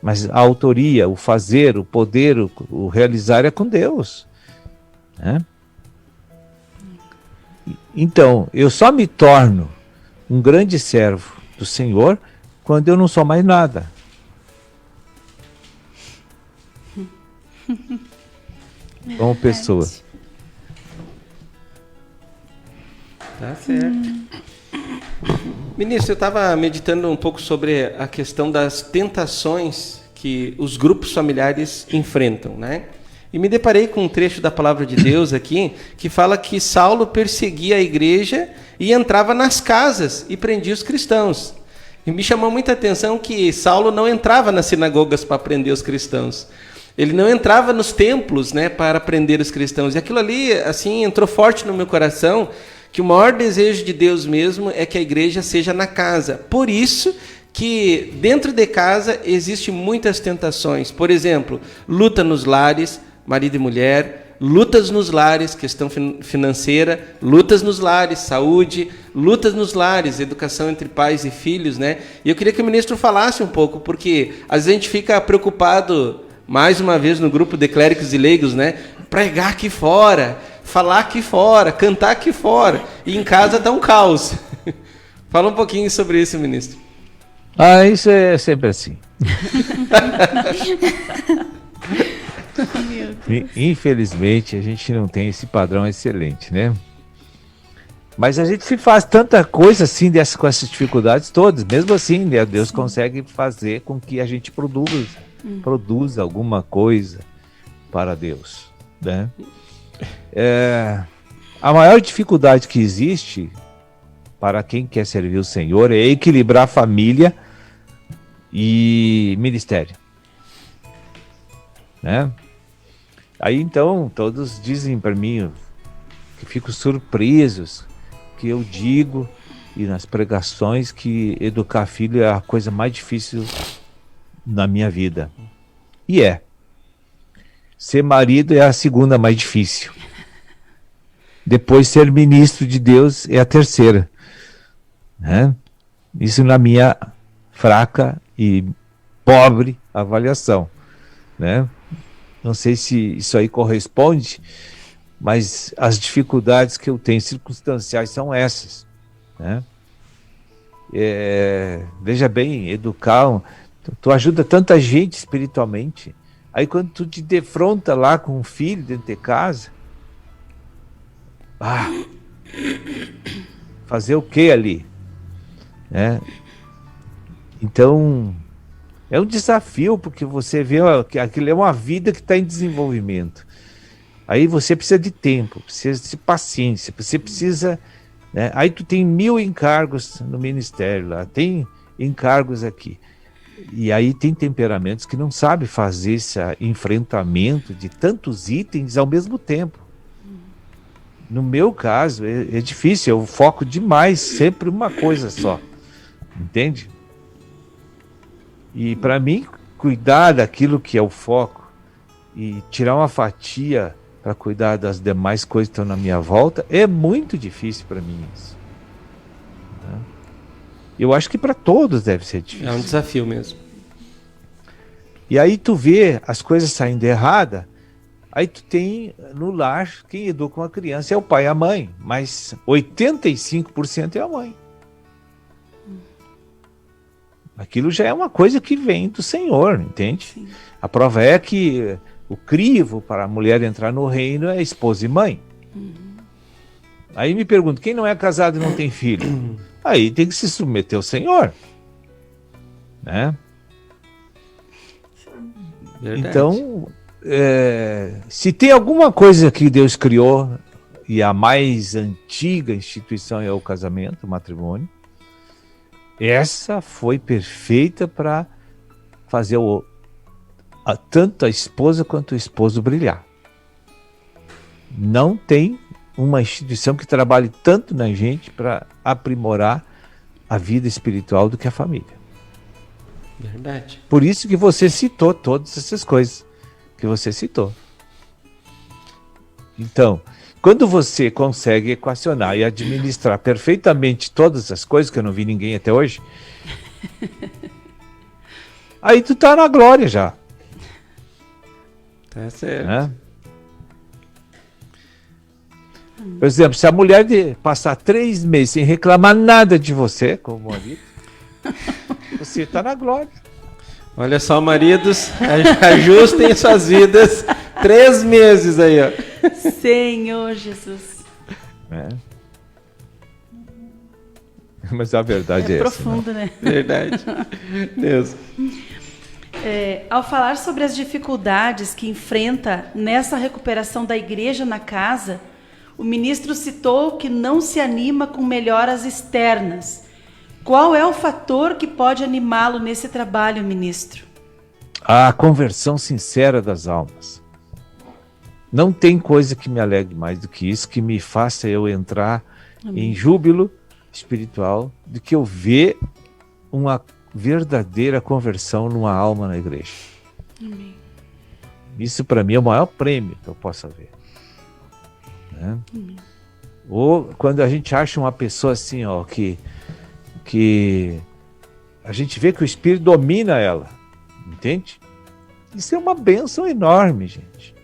R: Mas a autoria, o fazer, o poder, o realizar é com Deus. Né? Então, eu só me torno um grande servo do Senhor quando eu não sou mais nada. Como pessoa.
E: Tá certo. Ministro, eu estava meditando um pouco sobre a questão das tentações que os grupos familiares enfrentam, né? E me deparei com um trecho da palavra de Deus aqui, que fala que Saulo perseguia a igreja e entrava nas casas e prendia os cristãos. E me chamou muita atenção que Saulo não entrava nas sinagogas para prender os cristãos. Ele não entrava nos templos, né, para prender os cristãos. E aquilo ali, assim, entrou forte no meu coração, que o maior desejo de Deus mesmo é que a igreja seja na casa. Por isso que dentro de casa existem muitas tentações. Por exemplo, luta nos lares, marido e mulher, lutas nos lares, questão financeira, lutas nos lares, saúde, lutas nos lares, educação entre pais e filhos, né? E eu queria que o ministro falasse um pouco, porque às vezes a gente fica preocupado, mais uma vez no grupo de clérigos e leigos, né? Pregar aqui fora, falar aqui fora, cantar aqui fora, e em casa tá um caos. Fala um pouquinho sobre isso, ministro.
R: Isso é sempre assim. Infelizmente, a gente não tem esse padrão excelente, né? Mas a gente se faz tanta coisa assim com essas dificuldades todas. Mesmo assim, né, Deus consegue fazer com que a gente produza alguma coisa para Deus, né? A maior dificuldade que existe para quem quer servir o Senhor é equilibrar família e ministério, né? Aí então todos dizem para mim, que fico surpresos, que eu digo e nas pregações que educar filho é a coisa mais difícil na minha vida. E ser marido é a segunda mais difícil. Depois ser ministro de Deus é a terceira. Né? Isso na minha fraca e pobre avaliação. Né? Não sei se isso aí corresponde, mas as dificuldades que eu tenho circunstanciais são essas. Né? Veja bem, educar, tu ajuda tanta gente espiritualmente, aí quando tu te defronta lá com um filho dentro de casa, fazer o que ali? Né? Então é um desafio, porque você vê que aquilo é uma vida que está em desenvolvimento. Aí você precisa de tempo, precisa de paciência, você precisa, né? Aí tu tem 1000 encargos no ministério lá, tem encargos aqui. E aí tem temperamentos que não sabem fazer esse enfrentamento de tantos itens ao mesmo tempo. No meu caso, é difícil, eu foco demais, sempre uma coisa só. Entende? E para mim, cuidar daquilo que é o foco e tirar uma fatia para cuidar das demais coisas que estão na minha volta, é muito difícil para mim isso. Né? Eu acho que para todos deve ser difícil.
E: É um desafio mesmo.
R: E aí tu vê as coisas saindo erradas, aí tu tem no lar, quem educa uma criança é o pai e a mãe, mas 85% é a mãe. Aquilo já é uma coisa que vem do Senhor, entende? Sim. A prova é que o crivo para a mulher entrar no reino é esposa e mãe. Aí me pergunto, quem não é casado e não tem filho? Aí tem que se submeter ao Senhor. Né? Verdade. Então, se tem alguma coisa que Deus criou, e a mais antiga instituição é o casamento, o matrimônio, essa foi perfeita para fazer tanto a esposa quanto o esposo brilhar. Não tem uma instituição que trabalhe tanto na gente para aprimorar a vida espiritual do que a família.
E: Verdade.
R: Por isso que você citou todas essas coisas que você citou. Então, quando você consegue equacionar e administrar perfeitamente todas as coisas, que eu não vi ninguém até hoje, aí tu tá na glória já.
E: Tá certo.
R: Né? Por exemplo, se a mulher passar 3 meses sem reclamar nada de você, como marido, você tá na glória.
E: Olha só, maridos, ajustem suas vidas. 3 meses aí, ó.
F: Senhor Jesus.
R: Mas a verdade é
F: profundo,
R: essa,
F: né?
E: Verdade. Deus.
F: Ao falar sobre as dificuldades que enfrenta nessa recuperação da igreja na casa, o ministro citou que não se anima com melhoras externas. Qual é o fator que pode animá-lo nesse trabalho, ministro?
R: A conversão sincera das almas. Não tem coisa que me alegre mais do que isso, que me faça eu entrar em júbilo espiritual, do que eu ver uma verdadeira conversão numa alma na igreja.
F: Amém.
R: Isso para mim é o maior prêmio que eu possa ver. Né? Ou quando a gente acha uma pessoa assim, ó, que a gente vê que o Espírito domina ela, entende? Isso é uma bênção enorme, gente.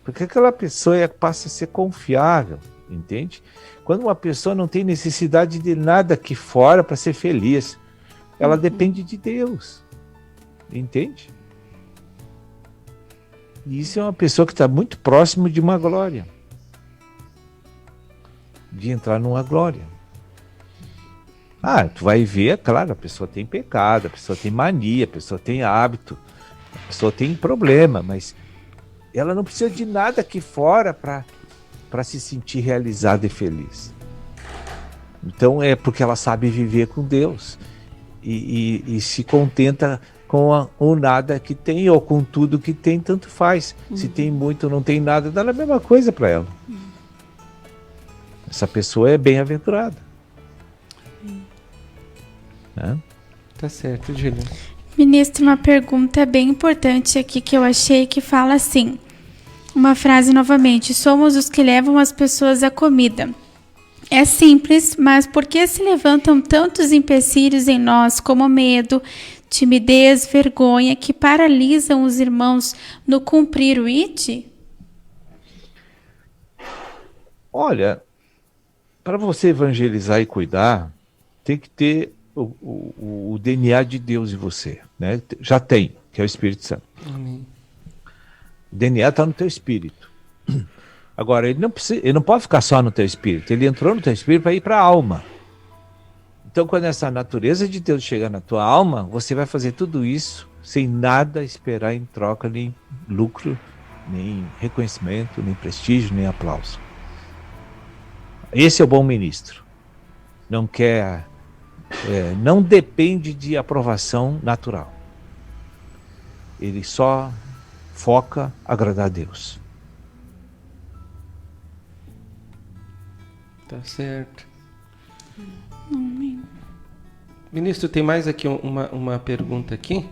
R: Porque aquela pessoa passa a ser confiável, entende? Quando uma pessoa não tem necessidade de nada aqui fora para ser feliz, ela depende de Deus, entende? E isso é uma pessoa que está muito próximo de uma glória, de entrar numa glória. Tu vai ver, claro, a pessoa tem pecado, a pessoa tem mania, a pessoa tem hábito, a pessoa tem problema, mas ela não precisa de nada aqui fora para se sentir realizada e feliz. Então é porque ela sabe viver com Deus e se contenta com o nada que tem, ou com tudo que tem, tanto faz. Se tem muito ou não tem nada, dá a mesma coisa para ela. Essa pessoa é bem-aventurada.
E: Tá certo, Júlia.
G: Ministro, uma pergunta bem importante aqui que eu achei, que fala assim: Uma frase novamente: somos os que levam as pessoas à comida. É simples, mas por que se levantam tantos empecilhos em nós, como medo, timidez, vergonha, que paralisam os irmãos no cumprir o IT?
R: Olha, para você evangelizar e cuidar, tem que ter o DNA de Deus em você, né? Já tem, que é o Espírito Santo.
E: Amém.
R: O DNA está no teu espírito. Agora, ele não pode ficar só no teu espírito. Ele entrou no teu espírito para ir para a alma. Então, quando essa natureza de Deus chegar na tua alma, você vai fazer tudo isso sem nada esperar em troca, nem lucro, nem reconhecimento, nem prestígio, nem aplauso. Esse é o bom ministro. Não quer, não depende de aprovação natural. Ele só foca agradar a Deus.
E: Tá certo. Ministro, tem mais aqui uma pergunta aqui,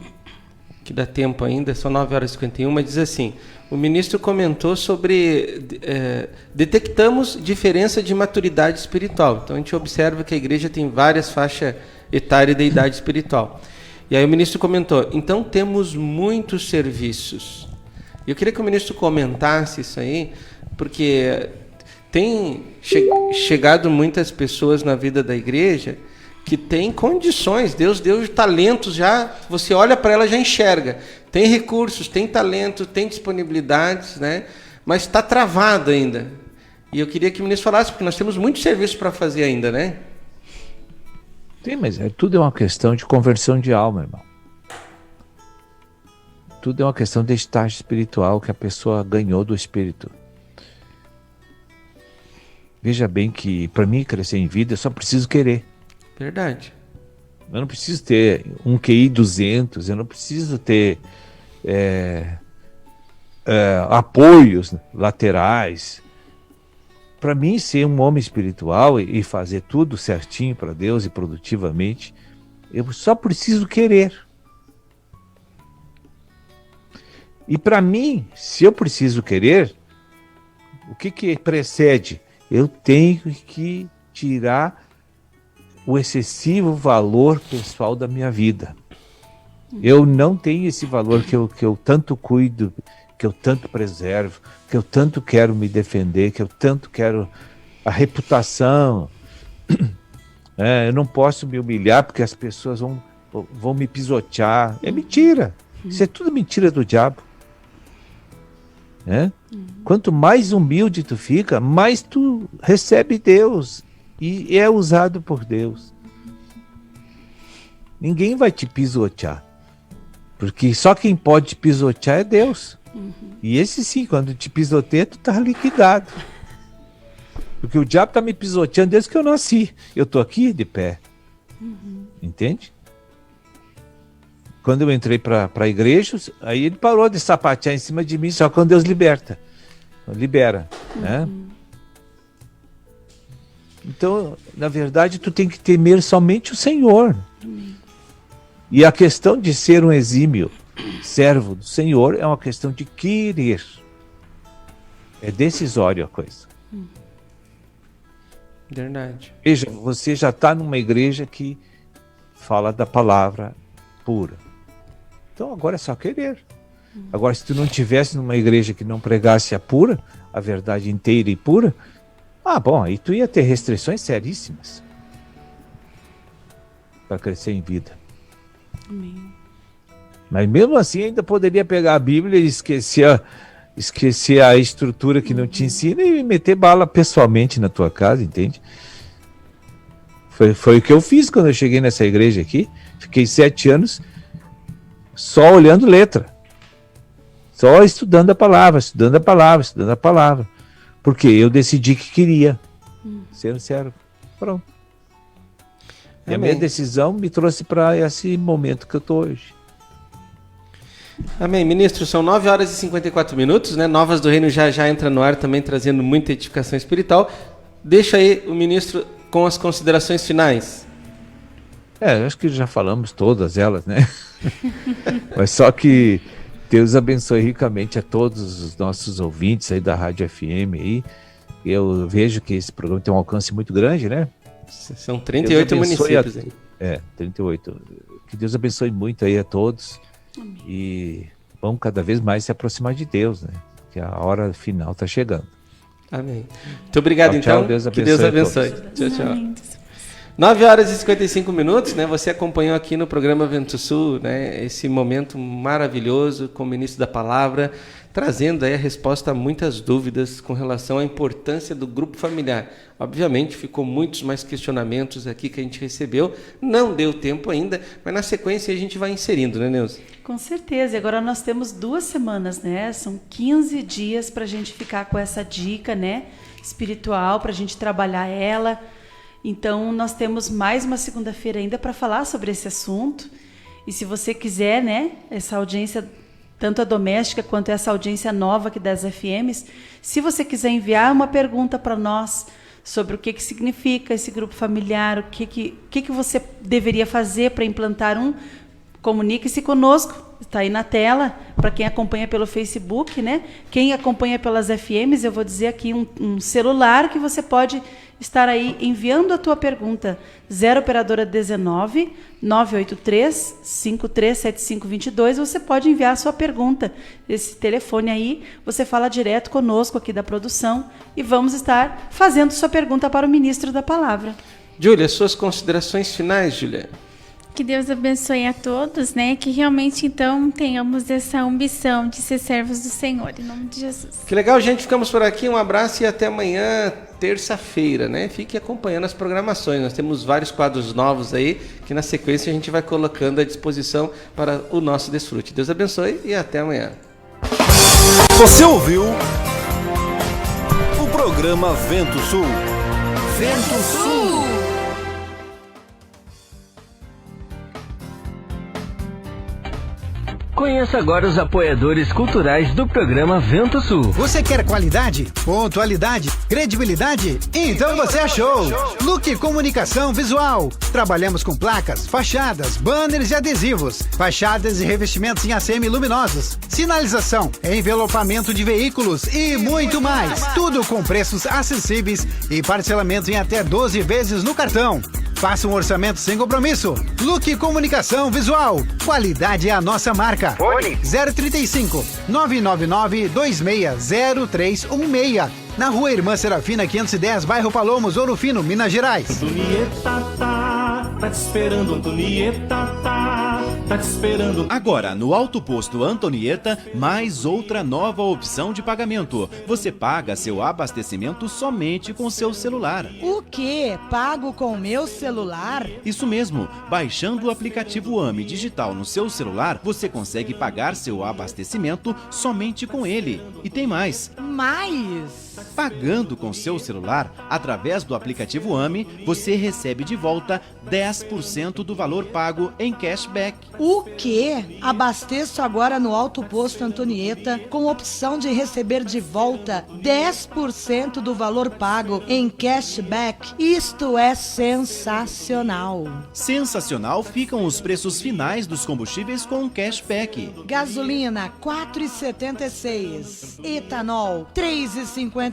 E: que dá tempo ainda, são 9h51, diz assim: o ministro comentou sobre detectamos diferença de maturidade espiritual. Então a gente observa que a igreja tem várias faixas etárias de idade espiritual. E aí o ministro comentou: então temos muitos serviços. Eu queria que o ministro comentasse isso aí, porque tem chegado muitas pessoas na vida da igreja que têm condições, Deus deu talentos já, você olha para ela já enxerga, tem recursos, tem talento, tem disponibilidades, né? Mas está travado ainda. E eu queria que o ministro falasse, porque nós temos muito serviço para fazer ainda, né?
R: Sim, mas tudo é uma questão de conversão de alma, irmão. Tudo é uma questão de estágio espiritual que a pessoa ganhou do Espírito. Veja bem que para mim crescer em vida eu só preciso querer.
E: Verdade.
R: Eu não preciso ter um QI 200, eu não preciso ter apoios laterais. Para mim, ser um homem espiritual e fazer tudo certinho para Deus e produtivamente, eu só preciso querer. E para mim, se eu preciso querer, o que precede? Eu tenho que tirar o excessivo valor pessoal da minha vida. Eu não tenho esse valor que eu tanto cuido, que eu tanto preservo, que eu tanto quero me defender, que eu tanto quero a reputação. Eu não posso me humilhar porque as pessoas vão me pisotear. É mentira. Isso é tudo mentira do diabo. Quanto mais humilde tu fica, mais tu recebe Deus e é usado por Deus. Ninguém vai te pisotear, porque só quem pode te pisotear é Deus. E esse sim, quando te pisoteia, tu tá liquidado, porque o diabo tá me pisoteando desde que eu nasci. Eu tô aqui de pé. Entende? Quando eu entrei para a igreja, aí ele parou de sapatear em cima de mim, só quando Deus libera, né? Então, na verdade, tu tem que temer somente o Senhor. E a questão de ser um exímio servo do Senhor é uma questão de querer. É decisório a coisa.
E: Verdade.
R: Veja, você já está numa igreja que fala da palavra pura. Então agora é só querer. Agora, se tu não tivesse numa igreja que não pregasse a pura, a verdade inteira e pura, bom, aí tu ia ter restrições seríssimas para crescer em vida.
F: Amém.
R: Mas mesmo assim ainda poderia pegar a Bíblia e esquecer a estrutura que não te ensina e meter bala pessoalmente na tua casa, entende? Foi o que eu fiz quando eu cheguei nessa igreja aqui. Fiquei 7 anos só olhando letra, só estudando a palavra, porque eu decidi que queria ser um servo. Pronto. E a minha decisão me trouxe para esse momento que eu estou hoje.
E: Amém. Ministro, são 9h54, né? Novas do Reino já entra no ar também, trazendo muita edificação espiritual. Deixa aí o ministro com as considerações finais.
R: Acho que já falamos todas elas, né? Mas só que Deus abençoe ricamente a todos os nossos ouvintes aí da Rádio FM aí. Eu vejo que esse programa tem um alcance muito grande, né?
E: São 38 municípios.
R: 38. Que Deus abençoe muito aí a todos. Amém. E vamos cada vez mais se aproximar de Deus, né? Que a hora final está chegando.
E: Amém. Muito obrigado, então.
R: Tchau, Deus
E: que Deus abençoe. Tchau, tchau. 9h55, né? Você acompanhou aqui no programa Vento Sul, né? Esse momento maravilhoso com o ministro da Palavra, trazendo aí a resposta a muitas dúvidas com relação à importância do grupo familiar. Obviamente, ficou muitos mais questionamentos aqui que a gente recebeu. Não deu tempo ainda, mas na sequência a gente vai inserindo, né, Neuza?
F: Com certeza. E agora nós temos 2 semanas, né? São 15 dias para a gente ficar com essa dica, né? Espiritual, para a gente trabalhar ela. Então, nós temos mais uma segunda-feira ainda para falar sobre esse assunto. E se você quiser, né, essa audiência, tanto a doméstica quanto essa audiência nova aqui das FMs, se você quiser enviar uma pergunta para nós sobre o que significa esse grupo familiar, o que você deveria fazer para implantar um, comunique-se conosco. Está aí na tela, para quem acompanha pelo Facebook, né? Quem acompanha pelas FMs, eu vou dizer aqui um celular que você pode estar aí enviando a tua pergunta. 0 operadora 19 983 537522. Você pode enviar a sua pergunta. Esse telefone aí, você fala direto conosco aqui da produção e vamos estar fazendo sua pergunta para o ministro da Palavra.
E: Júlia, suas considerações finais, Júlia?
G: Que Deus abençoe a todos, né? Que realmente, então, tenhamos essa ambição de ser servos do Senhor, em nome de Jesus.
E: Que legal, gente. Ficamos por aqui. Um abraço e até amanhã, terça-feira, né? Fique acompanhando as programações. Nós temos vários quadros novos aí, que na sequência a gente vai colocando à disposição para o nosso desfrute. Deus abençoe e até amanhã.
S: Você ouviu o programa Vento Sul.
M: Vento Sul.
J: Conheça agora os apoiadores culturais do programa Vento Sul.
K: Você quer qualidade, pontualidade, credibilidade? Então você achou! Look Comunicação Visual. Trabalhamos com placas, fachadas, banners e adesivos, fachadas e revestimentos em ACM luminosos, sinalização, envelopamento de veículos e muito mais. Tudo com preços acessíveis e parcelamento em até 12 vezes no cartão. Faça um orçamento sem compromisso. Look Comunicação Visual. Qualidade é a nossa marca. Fone 035 999 260316. Na Rua Irmã Serafina 510, bairro Palomos, Ouro Fino, Minas Gerais.
B: Antonieta tá te esperando, Antonieta tá te esperando. Agora, no Alto Posto Antonieta, mais outra nova opção de pagamento. Você paga seu abastecimento somente com seu celular.
T: O quê? Pago com meu celular?
B: Isso mesmo. Baixando o aplicativo AME Digital no seu celular, você consegue pagar seu abastecimento somente com ele. E tem mais. Pagando com seu celular, através do aplicativo AME, você recebe de volta 10% do valor pago em cashback.
T: O quê? Abasteço agora no Alto Posto Antonieta com opção de receber de volta 10% do valor pago em cashback. Isto é sensacional.
B: Sensacional ficam os preços finais dos combustíveis com cashback.
T: Gasolina 4,76. Etanol 3,59.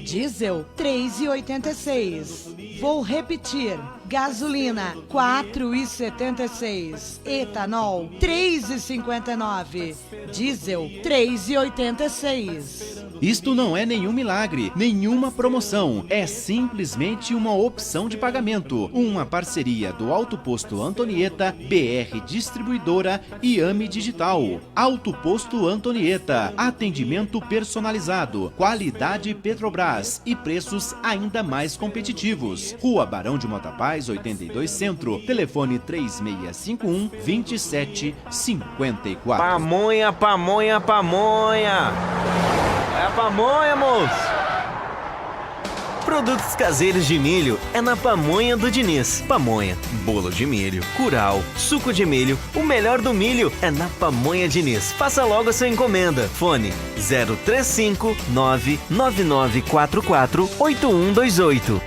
T: Diesel 3,86. Vou repetir. Gasolina 4,76. Etanol 3,59. Diesel 3,86.
B: Isto não é nenhum milagre, nenhuma promoção. É simplesmente uma opção de pagamento. Uma parceria do Alto Posto Antonieta, BR Distribuidora e AME Digital. Alto Posto Antonieta. Atendimento personalizado, qualidade Petrobras e preços ainda mais competitivos. Rua Barão de Motapaz, 82 Centro. Telefone 3651-2754.
S: Pamonha, pamonha, pamonha. É a pamonha, moço.
N: Produtos caseiros de milho é na Pamonha do Diniz. Pamonha, bolo de milho, curau, suco de milho, o melhor do milho é na Pamonha Diniz. Faça logo a sua encomenda. Fone 035 99944 8128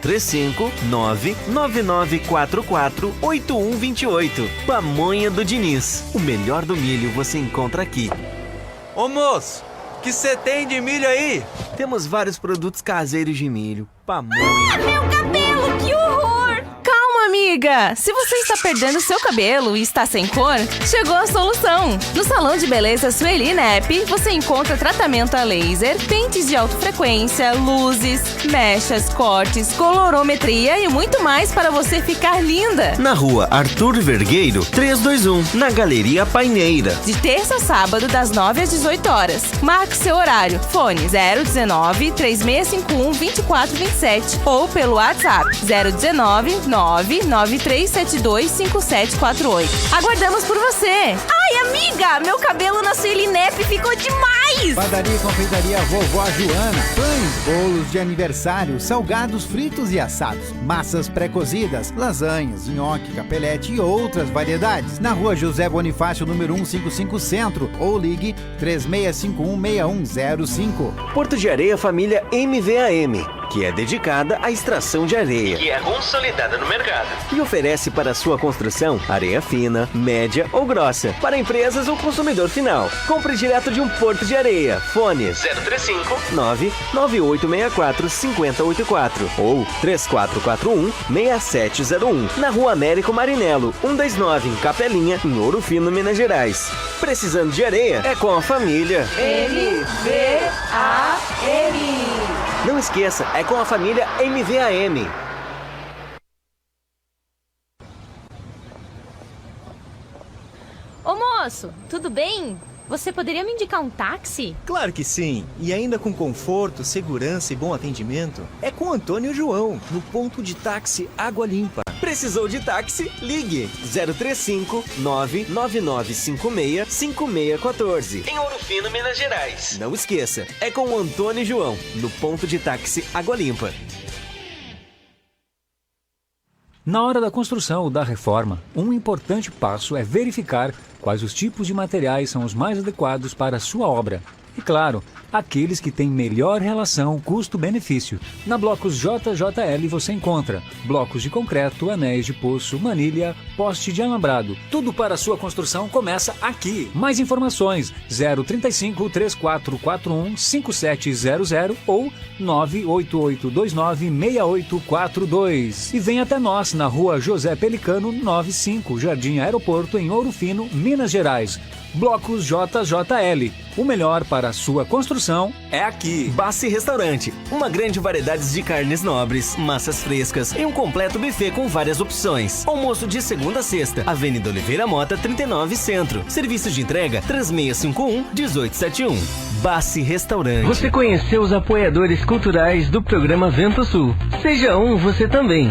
N: 035 99944 8128. Pamonha do Diniz. O melhor do milho você encontra aqui.
S: Ô moço, que você tem de milho aí?
N: Temos vários produtos caseiros de milho. Pamonha.
O: Meu cabelo, que horror! Calma, amiga! Se você está perdendo seu cabelo e está sem cor, chegou a solução! No Salão de Beleza Sueli Nep, você encontra tratamento a laser, pentes de alta frequência, luzes, mechas, cortes, colorometria e muito mais para você ficar linda!
N: Na rua Arthur Vergueiro, 321, na Galeria Paineira.
O: De terça a sábado, das 9 às 18 horas. Marque seu horário. Fone 019 3651 2427 ou pelo WhatsApp 019 99372 5748. Aguardamos por você! Ai, amiga! Meu cabelo na Sueli Nep ficou demais!
U: Padaria e confeitaria Vovó Joana. Pães, bolos de aniversário, salgados fritos e assados, massas pré-cozidas, lasanhas, nhoque, capelete e outras variedades. Na rua José Bonifácio, número 155 Centro, ou ligue 3651-6105.
N: Porto de Areia Família MVAM, que é dedicada à extração de areia,
S: Que é consolidada no mercado.
N: e oferece para sua construção areia fina, média ou grossa, para empresas ou consumidor final. Compre direto de um Porto de Areia. Fone
S: 035
N: 99864 5084 ou 3441 6701. Na Rua Américo Marinello, 129, em Capelinha, em Ouro Fino, Minas Gerais. Precisando de areia? É com a família
C: MVAM.
N: Não esqueça, é com a família MVAM.
V: Ô moço, tudo bem? Você poderia me indicar um táxi?
P: Claro que sim. E ainda com conforto, segurança e bom atendimento. É com Antônio João, no ponto de táxi Água Limpa.
N: Precisou de táxi? Ligue 035 99956 5614.
S: Em Ouro Fino, Minas Gerais.
N: Não esqueça, é com o Antônio João, no ponto de táxi Água Limpa.
Q: Na hora da construção ou da reforma, um importante passo é verificar quais os tipos de materiais são os mais adequados para a sua obra. E claro, aqueles que têm melhor relação custo-benefício. Na Blocos JJL você encontra blocos de concreto, anéis de poço, manilha, poste de alambrado. Tudo para a sua construção começa aqui. Mais informações 035 3441 5700 ou 98829 6842. E vem até nós na Rua José Pelicano 95, Jardim Aeroporto, em Ouro Fino, Minas Gerais. Blocos JJL. O melhor para a sua construção é aqui.
N: Bassi Restaurante. Uma grande variedade de carnes nobres, massas frescas e um completo buffet com várias opções. Almoço de segunda a sexta. Avenida Oliveira Mota, 39 Centro. Serviço de entrega 3651-1871. Bassi Restaurante.
J: Você conheceu os apoiadores culturais do programa Vento Sul. Seja um você também.